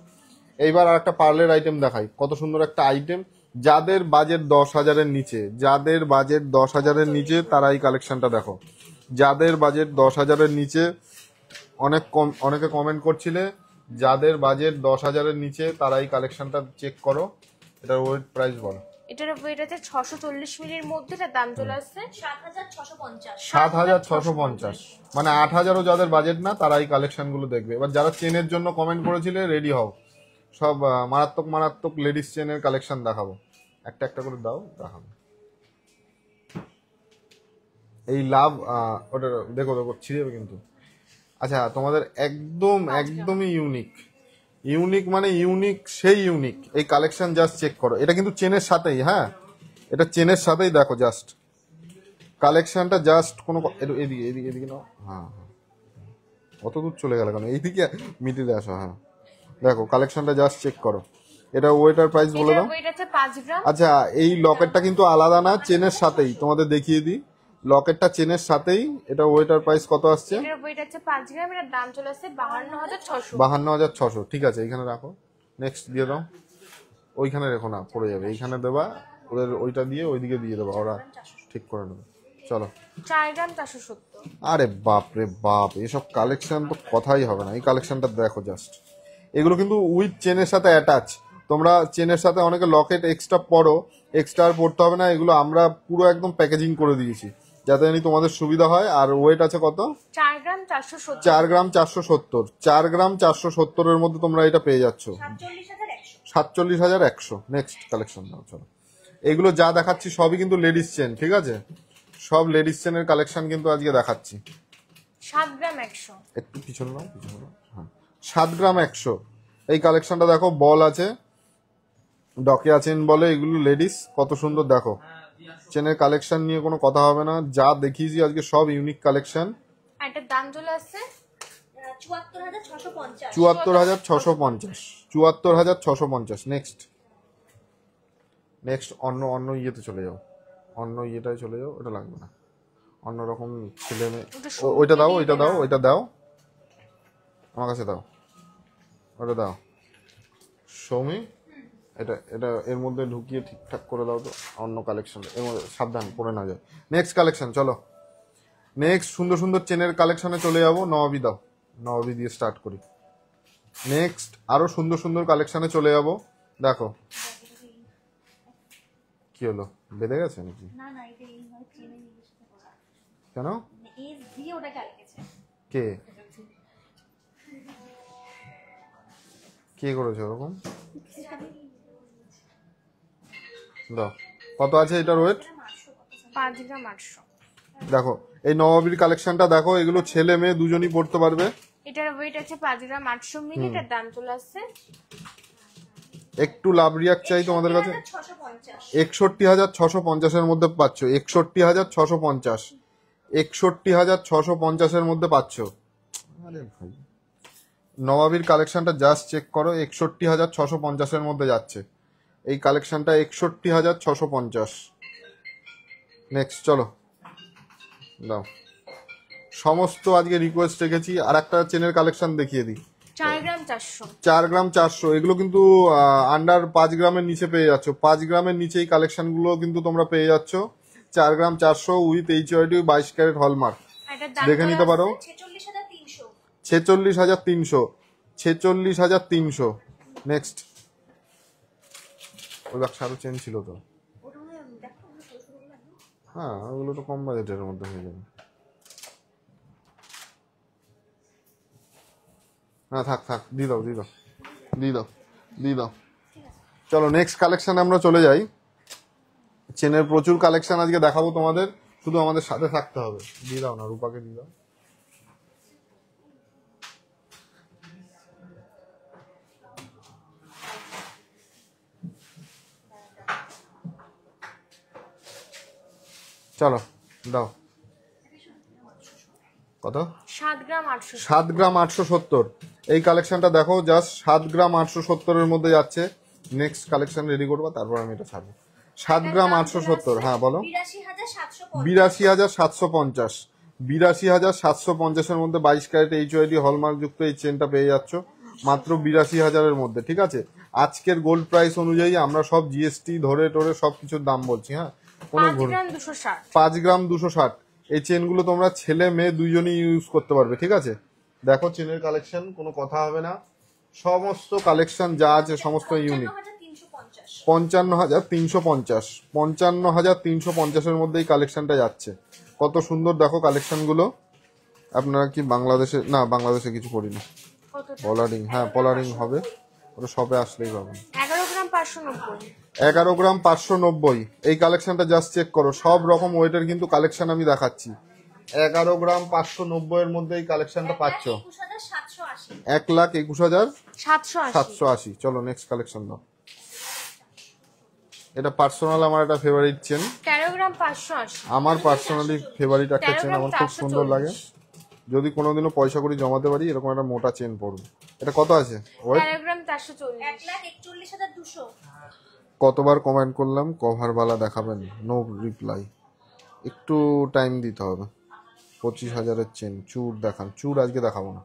এইবার আর একটা পার্লের আইটেম দেখাই, কত সুন্দর একটা আইটেম, যাদের বাজেট 10,000-এর নিচে, যাদের বাজেট 10,000-এর নিচে তারা এই কালেকশনটা দেখো, যাদের বাজেট 10,000-এর নিচে, অনেকে কমেন্ট করছিলে, যাদের বাজেট 10,000-এর নিচে তারা এই কালেকশনটা চেক করো। এটার ওয়েট প্রাইস বলো। এটার ওয়েট আছে 640 মিলির মধ্যে, এটার দাম চলে আসছে 7,650। 7,650, মানে 8,000ও যাদের বাজেট না তারা এই কালেকশন গুলো দেখবে। এবার যারা চেনের জন্য কমেন্ট করেছিলে রেডি হও, সব মারাত্মক মারাত্মক লেডিস চেনের কালেকশন দেখাবো, একটা একটা করে দাও দেখাবো। এই লাভ ওটা দেখো দেখো ছিঁড়ে কিন্তু। আচ্ছা তোমাদের একদমই ইউনিক মানে ইউনিক, সেই ইউনিক এই কালেকশন জাস্ট চেক করো। এটা কিন্তু চেনের সাথেই, হ্যাঁ এটা চেনের সাথেই, দেখো জাস্ট কালেকশনটা, জাস্ট কোনো এদিকে এদিকে এদিকে নাও, হ্যাঁ অত দূর চলে গেল কেন, এইদিকে মিডিলে আসো, হ্যাঁ দেখো কালেকশনটা জাস্ট চেক করো। এটা ওয়েটার প্রাইস বলে দাও। ওয়েট আছে 5 গ্রাম। আচ্ছা এই লকেটটা কিন্তু আলাদা না, চেনের সাথেই, তোমাদের দেখিয়ে দিই, লকেটটা চেনের সাথেই। এটা ওয়েটার প্রাইস কত আসছে? এটার ওয়েট আছে 5 গ্রাম, এটার দাম চলে আসছে 52,600। 52,600, ঠিক আছে এইখানে রাখো। নেক্সট দিয়ে দাও, ওইখানে রেখো না, পড়ে যাবে, এইখানে দেবা, ওদের ওইটা দিয়ে ওইদিকে দিয়ে দেবা, ওরা ঠিক করে নেবে। চলো 4 গ্রাম 470। আরে বাপ রে বাপ, এসব কালেকশন তো কথাই হবে না। এই কালেকশনটা দেখো জাস্ট, এগুলো কিন্তু উইথ চেনের সাথে অ্যাটাচ। তোমরা চেনের সাথে অনেকে লকেট এক্সট্রা পরো, এক্সট্রা আর পড়তে হবে না, এগুলো আমরা পুরো একদম প্যাকেজিং করে দিয়েছি যাতে জানি তোমাদের সুবিধা হয়। আর ওয়েট আছে কত? 4 গ্রাম 470। 4 গ্রাম 470, 4 গ্রাম 470-এর মধ্যে তোমরা এটা পেয়ে যাচ্ছ 47,100। 47,100। নেক্সট কালেকশন দাও চলো। এগুলো যা দেখাচ্ছি সবই কিন্তু লেডিস চেন, ঠিক আছে? সব লেডিস চেনের কালেকশন কিন্তু আজকে দেখাচ্ছি। 7 গ্রাম 100। একটু পিছনে নাও, হ্যাঁ 7 গ্রাম 100। এই কালেকশনটা দেখো, বল আছে, ডকে আছেন বলে, এগুলো লেডিস, কত সুন্দর দেখো। চেনের কালেকশন নিয়ে কোনো কথা হবে না, যা দেখিয়েছি আজকে সব ইউনিক কালেকশন। এটার দাম চলে আসছে 74,650। 74,650, 74,650। নেক্সট অন্য ইয়েতে চলে যাও, অন্য ইয়েটায় চলে যাও, ওটা লাগবে না, অন্যরকম ছেলে মেয়ে। ওইটা দাও, ওইটা দাও আমার কাছে দাও, ওটা দাও সৌমি, এটা এর মধ্যে ঢুকিয়ে ঠিকঠাক করে দাও তো। অন্য কালেকশন এর মধ্যে সাবধান পড়ে না যায়। নেক্সট কালেকশন চলো, নেক্সট সুন্দর সুন্দর চেনের কালেকশনে চলে যাবো। নবাবি দাও, নবাবি দিয়ে স্টার্ট করি। নেক্সট আরো সুন্দর সুন্দর কালেকশনে চলে যাবো। দেখো কি হলো, বেঁধে গেছে নাকি? না না, এটা এই হয় চেনে নিয়ে কেন? এস দিয়ে ওটাকে আটকেছে। কে কে করেছে ওরকম? দাও, কত আছে এটার ওয়েট? 5 গ্রাম 800। দেখো এই নবাবির কালেকশনটা দেখো, এগুলো ছেলে মেয়ে দুজনই পড়তে পারবে। এটার ওয়েট আছে 5 গ্রাম 800 মিলি, এটার দাম চলে আসছে একটু লাভ রিয়াক্ট চাই তোমাদের কাছে। 650। 61,650-এর মধ্যে পাচ্ছ, 61,650, 61,650-এর মধ্যে পাচ্ছ। আরে ভাই নবাবির কালেকশনটা জাস্ট চেক করো, 61,650-এর মধ্যে যাচ্ছে এই কালেকশনটা, 61,650। নেক্সট চলো দাও, সমস্ত আজকে রিকোয়েস্ট রেখেছি। আর একটা চেনের কালেকশন দেখিয়ে দিই, 4 গ্রাম 400। 4 গ্রাম 400, এগুলো কিন্তু আন্ডার 5 গ্রামের নিচে পেয়ে যাচ্ছ, 5 গ্রামের নিচে এই কালেকশনগুলো কিন্তু তোমরা পেয়ে যাচ্ছ। 4 গ্রাম 400 উইথ HYD 22 ক্যারেট হলমার্ক, দেখে নিতে পারো। 46,300। 46,300, 46,300। নেক্সট ওই বাক্স আরো চেন ছিল তো, হ্যাঁ ওগুলো তো কম বাজেটের মধ্যে হয়ে যাবে। না থাক দিয়ে দাও। চলো নেক্সট কালেকশন আমরা চলে যাই। চেনের প্রচুর কালেকশন আজকে দেখাবো তোমাদের, শুধু আমাদের সাথে থাকতে হবে। দিয়ে দাও না, রূপাকে দিয়ে দাও। চলো দাও কত 7 গ্রাম 800। 7 গ্রাম 870। এই কালেকশনটা দেখো, জাস্ট 7 গ্রাম 870 এর মধ্যে যাচ্ছে। নেক্সট কালেকশন রেডি করবো, তারপর আমি এটা ছাড়বো। 7 গ্রাম 870, হ্যাঁ বলো। 82,750। 82,750 এর মধ্যে 22 ক্যারেট HYD হলমার্ক যুক্ত এই চেনটা পেয়ে যাচ্ছ মাত্র 82,000 এর মধ্যে, ঠিক আছে। আজকের গোল্ড প্রাইস অনুযায়ী আমরা সব জিএসটি ধরে টরে সব কিছুর দাম বলছি, হ্যাঁ। 5 গ্রাম 260। 5 গ্রাম 260। এই চেনগুলো তোমরা ছেলে মেয়ে দুইজনই ইউজ করতে পারবে, ঠিক আছে। দেখো চেনের কালেকশন, কোনো কথা হবে না, সমস্ত কালেকশন যা আছে সমস্ত ইউনিক। 55,350। 55,350 এর মধ্যে এই কালেকশনটা যাচ্ছে। কত সুন্দর দেখো কালেকশনগুলো। আপনারা কি বাংলাদেশে, না বাংলাদেশে কিছু করি না, কতটা? পলারিং, হ্যাঁ পলারিং হবে, ওটা শপে আসলেই পাবেন। 11 গ্রাম 590। 11 গ্রাম 590। এই কালেকশনটা জাস্ট চেক করো, সব রকম ওয়েটের কিন্তু কালেকশন আমি দেখাচ্ছি। 11 গ্রাম 590 এর মধ্যে এই কালেকশনটা পাচ্ছ 1,21,780। 1,21,780। চলো নেক্সট কালেকশন দাও। এটা পার্সোনাল আমার একটা ফেভারিট চেন, 13 গ্রাম 580। আমার পার্সোনালি ফেভারিট একটা চেন, আমার খুব সুন্দর লাগে। যদি কোনোদিনও পয়সা করে জমাতে পারি এরকম একটা মোটা চেন পরবো। এটা কত আছে ওয়েট? 13 গ্রাম 440। 1,41,200। কতবার কমেন্ট করলাম কভারওয়ালা দেখাবেন, নো রিপ্লাই। একটু টাইম দিতে হবে। 25,000-এর চেন, চূড় দেখান। চূড় আজকে দেখাবো না।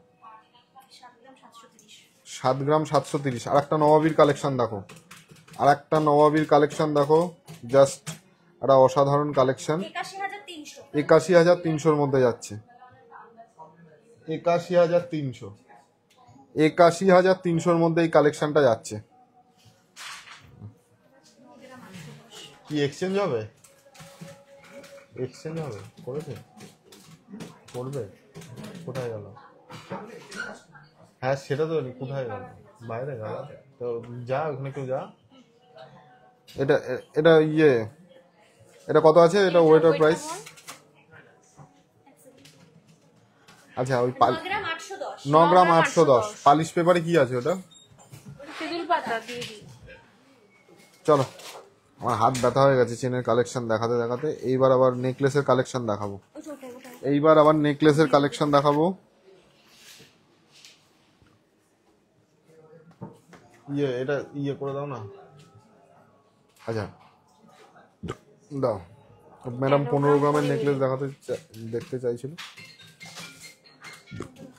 7 গ্রাম 730। আর একটা নবাবির কালেকশন দেখো, আর একটা নবাবির কালেকশন দেখো, জাস্ট একটা অসাধারণ কালেকশন। 81,300। 81,300-র মধ্যে যাচ্ছে। 81,300। 81,300-র মধ্যে এই কালেকশনটা যাচ্ছে। কি এক্সচেঞ্জ হবে? এক্সচেঞ্জ হবে? করেছে? করবে? কোথায় গেল? হ্যাঁ সেটা তো কোথায় গেল? বাইরে গেল তো, যা ওখানে কেউ যা। এটা এটা এটা কত আছে? এটা ওয়েটার প্রাইস। আচ্ছা ওই 9 গ্রাম 810। 9 গ্রাম 810। পালিশ পেপারে কি আছে ওটা? তেঁতুল পাতা দিয়ে দিই। চলো, আমার হাত ব্যথা হয়ে গেছে চেনের কালেকশন দেখাতে দেখাতে। এইবার আবার নেকলেসের কালেকশন দেখাবো। এইবার আবার নেকলেসের কালেকশন দেখাবো। এটা করে দাও না। আচ্ছা দাও ম্যাডাম। 15 গ্রামের নেকলেস দেখতে চাইছিল।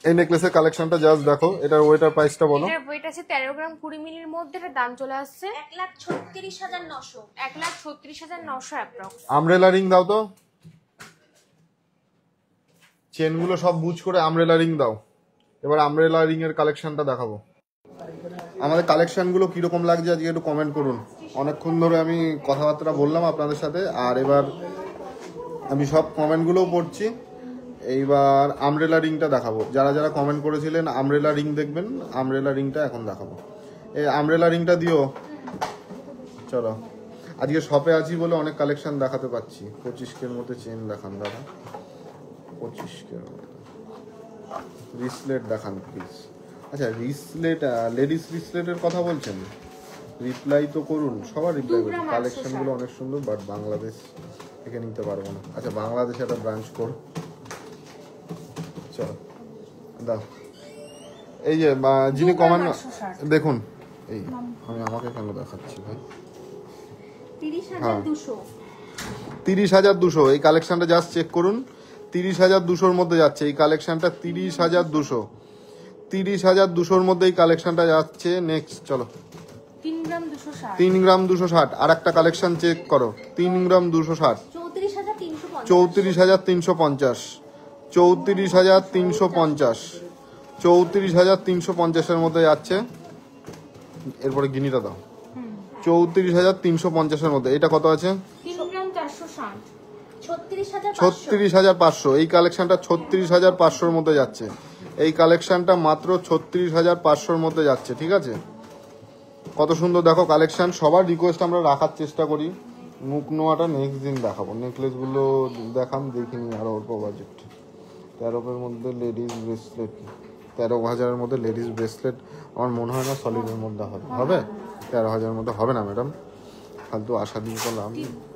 এই নেকলেসের কালেকশনটা জাস্ট দেখো। এটার ওয়েটার প্রাইসটা বলো। এটার ওয়েট আছে 13 গ্রাম 20 মিলির মধ্যে। এটার দাম চলে আসছে 1,36,900। 1,36,900 অ্যাপ্রক্স। আমব্রেলা রিং দাও তো। চেনগুলো সব বুঝ করে আমব্রেলা রিং দাও। এবার আমব্রেলা রিং এর কালেকশনটা দেখাবো। আমাদের কালেকশনগুলো কিরকম লাগছে আজকে একটু কমেন্ট করুন। অনেকক্ষণ ধরে আমি কথাবার্তা বললাম আপনাদের সাথে, আর এবার আমি সব কমেন্টগুলোও পড়ছি। এইবার আমব্রেলা রিংটা দেখাবো। যারা যারা কমেন্ট করেছিলেন আমব্রেলা রিং দেখবেন, আমব্রেলা রিংটা এখন দেখাবো। এই আমব্রেলা রিংটা দিও। চলো, আজকে শপে আছি বলে অনেক কালেকশন দেখাতে পাচ্ছি। 25K-র মধ্যে চেন দেখান দাদা। 25K-র মধ্যে রিসলেট দেখান প্লিজ। আচ্ছা রিসলেট, লেডিস রিসলেটের কথা বলছেন? রিপ্লাই তো করুন, সবার রিপ্লাই করুন। কালেকশনগুলো অনেক সুন্দর, বাট বাংলাদেশ থেকে নিতে পারবো না। আচ্ছা বাংলাদেশে একটা ব্রাঞ্চ করো। চলো দাও। এই যে যিনি কমেন্ট দেখুন, এই আমি আমাকে কেন দেখাচ্ছি ভাই? 30,200। 30,200। এই কালেকশনটা জাস্ট চেক করুন। 30,200-র মধ্যে যাচ্ছে এই কালেকশনটা। 30,200। 30,200-র মধ্যে এই কালেকশনটা যাচ্ছে। নেক্সট চলো। 3 গ্রাম 260। 3 গ্রাম 260। আর একটা কালেকশন চেক করো। 3 গ্রাম 260। 34,350। 34,350। 34,350-এর মধ্যে যাচ্ছে। এরপরে গিনিটা দাও। 34,350-এর মধ্যে। এটা কত আছে? 3 গ্রাম 460। 36,500। এই কালেকশনটা 36,500-র মধ্যে যাচ্ছে। এই কালেকশনটা মাত্র 36,500-র মধ্যে যাচ্ছে, ঠিক আছে। কত সুন্দর দেখো কালেকশন। সবার রিকোয়েস্ট আমরা রাখার চেষ্টা করি। মুখ নোয়াটা নেক্সট দিন দেখাবো। নেকলেসগুলো দেখান, দেখিনি আরো অল্প বাজেট। 13-এর মধ্যে লেডিস ব্রেসলেট, 13,000-এর মধ্যে লেডিস ব্রেসলেট আমার মনে হয় না সলিডের মধ্যে হবে। 13,000-এর মধ্যে হবে না ম্যাডাম, ফালতু আশা দিয়ে করলাম।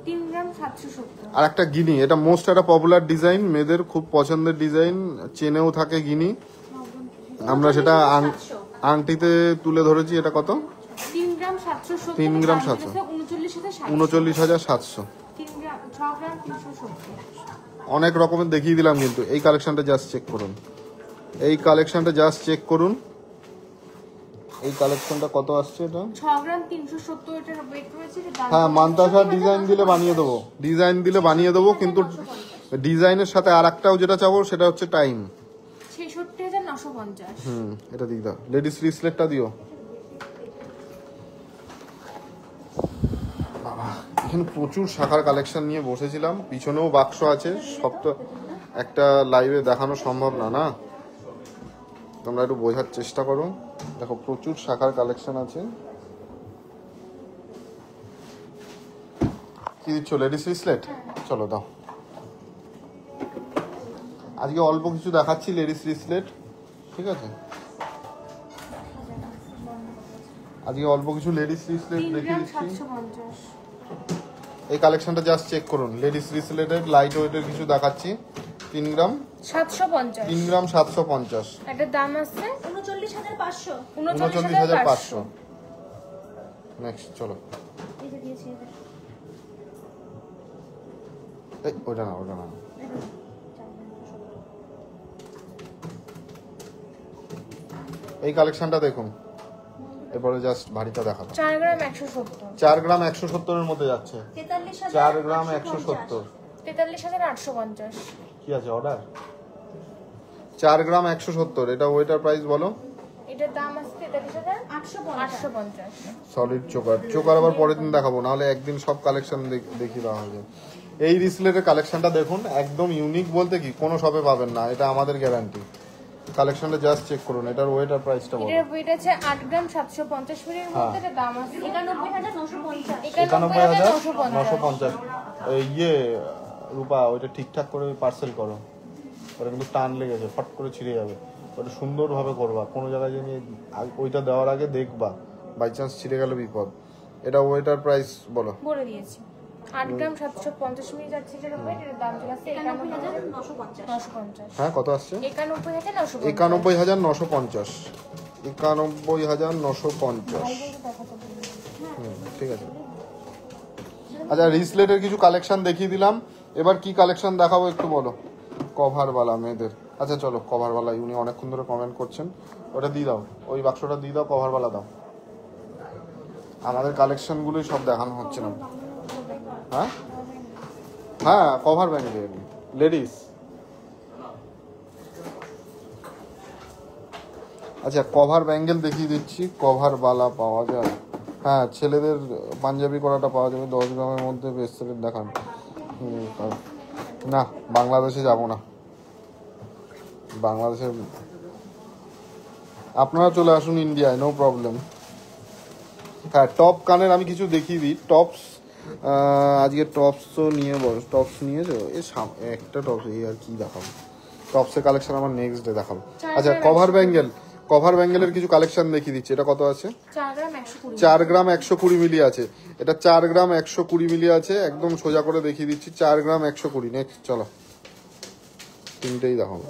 3 গ্রাম 770। আর একটা গিনি, এটা মোস্ট একটা পপুলার ডিজাইন, মেয়েদের খুব পছন্দের ডিজাইন, চেনেও থাকে গিনি। আমরা সেটা আংটিতে তুলে ধরেছি। এটা কত? 3 গ্রাম 770। 3 গ্রাম 700, 39,700। 3 গ্রাম 6 গ্রাম 370। অনেক রকমের দেখিয়ে দিলাম, কিন্তু এই কালেকশনটা জাস্ট চেক করুন, এই কালেকশনটা জাস্ট চেক করুন। এই কালেকশনটা কত আসছে? এটা 6 গ্রাম 370 এটার ওয়েট রয়েছে। এটা দাম হ্যাঁ, মান্তাসার ডিজাইন দিলে বানিয়ে দেবো, ডিজাইন দিলে বানিয়ে দেবো, কিন্তু ডিজাইনের সাথে আর একটাও যেটা চাবো সেটা হচ্ছে টাইম। 66,950। এটা দিয়ে দাও, লেডিস রিসলেটটা দিও। বাবা, এখানে প্রচুর শাখার কালেকশন নিয়ে বসেছিলাম, পিছনেও বাক্স আছে, সব তো একটা লাইভে দেখানো সম্ভব না, না? তোমরা একটু বোঝার চেষ্টা করো। দেখো প্রচুর শাখার কালেকশন আছে। কি দিচ্ছ? লেডিস রিসলেট? চলো দাও। আজকে অল্প কিছু দেখাচ্ছি লেডিস রিসলেট, ঠিক আছে? আজকে অল্প কিছু লেডিস রিসলেট 3 দেখিয়ে গ্রাম দিচ্ছি। 750। এই কালেকশনটা জাস্ট চেক করুন, লেডিস রিসলেটের লাইট ওয়েটের কিছু দেখাচ্ছি। 3 গ্রাম 750। 3 গ্রাম 750। এটার দাম আছে 39,500। 39,500। নেক্সট চলো। এই যে দিয়েছি এটা। এই ওটা না, ওটা না। এই কালেকশনটা দেখুন, এরপরে জাস্ট ভারীটা দেখাবো। 4 গ্রাম 170। 4 গ্রাম 170 এর মধ্যে যাচ্ছে। 4 গ্রাম 170। 43,850। কি আছে অর্ডার? 4 গ্রাম 170, এটা ওয়েটার প্রাইস বলো। এটার দাম আছে 43,850। সলিড চোকার, চোকার আবার পরের দিন দেখাবো, নাহলে একদিন সব কালেকশন দেখিয়ে দেওয়া হবে। এই রিসলেটের কালেকশনটা দেখুন, একদম ইউনিক বলতে কি কোনো শপে পাবেন না, এটা আমাদের গ্যারান্টি। কালেকশনটা জাস্ট চেক করুন, এটার ওয়েট আর প্রাইসটা বলো। এটার ওয়েট আছে 8 গ্রাম 750 মিলির মধ্যে। এটার দাম আছে 91,950। 91,950। ইয়ে রূপা, ওইটা ঠিকঠাক করে পার্সেল করো, ওটা কিন্তু টান লেগেছে, ফট করে ছিঁড়ে যাবে। ওটা সুন্দরভাবে করবা, কোনো জায়গায় যেন ওইটা দেওয়ার আগে দেখবা, বাই চান্স ছিঁড়ে গেলে বিপদ। এটা ওয়েটার প্রাইস বলো। বলে দিয়েছি 8 গ্রাম 750 মিলি যাচ্ছে। এটার ওয়েট, এটার দাম চলে আসছে 91,950। হ্যাঁ, কত আসছে? 91,950। 91,950। 91,950। ঠিক আছে। আচ্ছা, রিসলেটের কিছু কালেকশন দেখিয়ে দিলাম, এবার কি কালেকশন দেখাবো একটু বলো। কভারওয়ালা মেয়েদের। আচ্ছা চলো, কভারওয়ালা, উনি অনেকক্ষণ ধরে কমেন্ট করছেন, ওটা দিয়ে দাও, ওই বাক্সটা দিয়ে দাও, কভারওয়ালা দাও। আমাদের কালেকশনগুলোই সব দেখানো হচ্ছে না। হ্যাঁ হ্যাঁ, কভার ব্যাঙ্গেল লেডিস। আচ্ছা, কভার ব্যাঙ্গেল দেখিয়ে দিচ্ছি, কভার বালা পাওয়া যায়। হ্যাঁ, ছেলেদের পাঞ্জাবি করাটা পাওয়া যাবে 10 গ্রামের মধ্যে। বেস্ট সেলের দেখান। না, বাংলাদেশে যাব না, বাংলাদেশে আপনারা চলে আসুন ইন্ডিয়ায়, নো প্রবলেম। হ্যাঁ, টপ কানের আমি কিছু দেখিয়ে দিই। টপস, আজকে টপস তো নিয়ে বলো, টপস নিয়েছো? একটা টপস, এই আর কি দেখাবো, টপসের কালেকশন আমার নেক্সট ডে দেখাবো। আচ্ছা, কভার ব্যাঙ্গেল, কভার ব্যাঙ্গেলের কিছু কালেকশন দেখিয়ে দিচ্ছি। এটা কত আছে? 4 গ্রাম 120 মিলি আছে। এটা 4 গ্রাম 120 মিলি আছে, একদম সোজা করে দেখিয়ে দিচ্ছি। 4 গ্রাম 120। নেক্সট চলো, তিনটেই দেখাবো।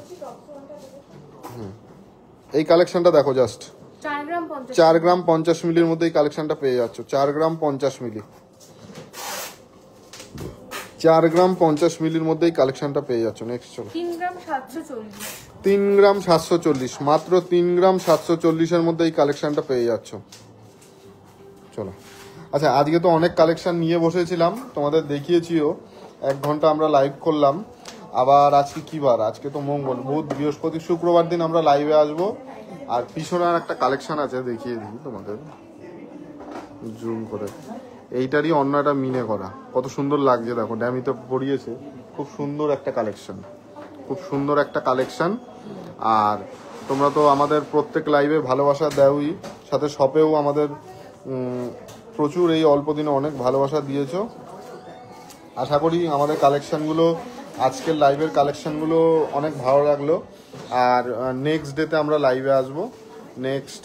এই কালেকশনটা দেখো, জাস্ট 4 গ্রাম 50 মিলির মধ্যে এই কালেকশনটা পেয়ে যাচ্ছ। 4 গ্রাম 50 মিলি, 4 গ্রাম 50 মিলির মধ্যে এই কালেকশনটা পেয়ে যাচ্ছ। নেক্সট চলো। 3 গ্রাম 740। 3 গ্রাম 740, মাত্র 3 গ্রাম 740 এর মধ্যে এই কালেকশনটা পেয়ে যাচ্ছ। চলো। আচ্ছা, আজকে তো অনেক কালেকশন নিয়ে বসেছিলাম, তোমাদের দেখিয়েছিও, 1 ঘন্টা আমরা লাইভ করলাম। আবার আজকে কি বার? আজকে তো মঙ্গল, বুধ, বৃহস্পতি, শুক্রবার দিন আমরা লাইভে আসবো। আর পিছনে আর একটা কালেকশন আছে, দেখিয়ে দিই তোমাদের জুম করে। এইটারই অন্য একটা মিনে করা, কত সুন্দর লাগছে দেখো, ড্যামিতে পরিয়েছে। খুব সুন্দর একটা কালেকশন, খুব সুন্দর একটা কালেকশন। আর তোমরা তো আমাদের প্রত্যেক লাইভে ভালোবাসা দেওই, সাথে শপেও আমাদের প্রচুর এই অল্প দিনে অনেক ভালোবাসা দিয়েছো। আশা করি আমাদের কালেকশনগুলো, আজকের লাইভের কালেকশনগুলো অনেক ভালো লাগলো। আর নেক্সট ডেতে আমরা লাইভে আসবো। নেক্সট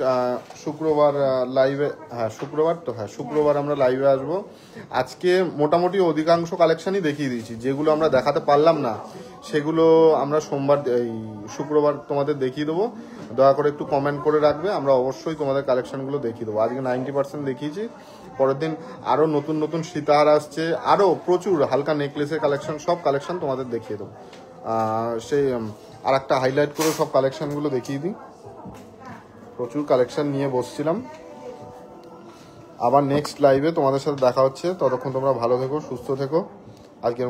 শুক্রবার লাইভে, হ্যাঁ শুক্রবার তো, হ্যাঁ শুক্রবার আমরা লাইভে আসবো। আজকে মোটামুটি অধিকাংশ কালেকশনই দেখিয়ে দিয়েছি, যেগুলো আমরা দেখাতে পারলাম না সেগুলো আমরা সোমবার এই শুক্রবার তোমাদের দেখিয়ে দেবো। দয়া করে একটু কমেন্ট করে রাখবে, আমরা অবশ্যই তোমাদের কালেকশনগুলো দেখিয়ে দেবো। আজকে 90% দেখিয়েছি, পরের দিন আরও নতুন নতুন সীতাহার আসছে, আরও প্রচুর হালকা নেকলেসের কালেকশন, সব কালেকশন তোমাদের দেখিয়ে দেবো। সেই আর একটা হাইলাইট করে সব কালেকশনগুলো দেখিয়ে দিই। প্রচুর কালেকশন নিয়ে বসছিলাম। আবার নেক্সট লাইভে তোমাদের সাথে দেখা হচ্ছে, ততক্ষণ তোমরা ভালো থেকো, সুস্থ থেকো। আজকে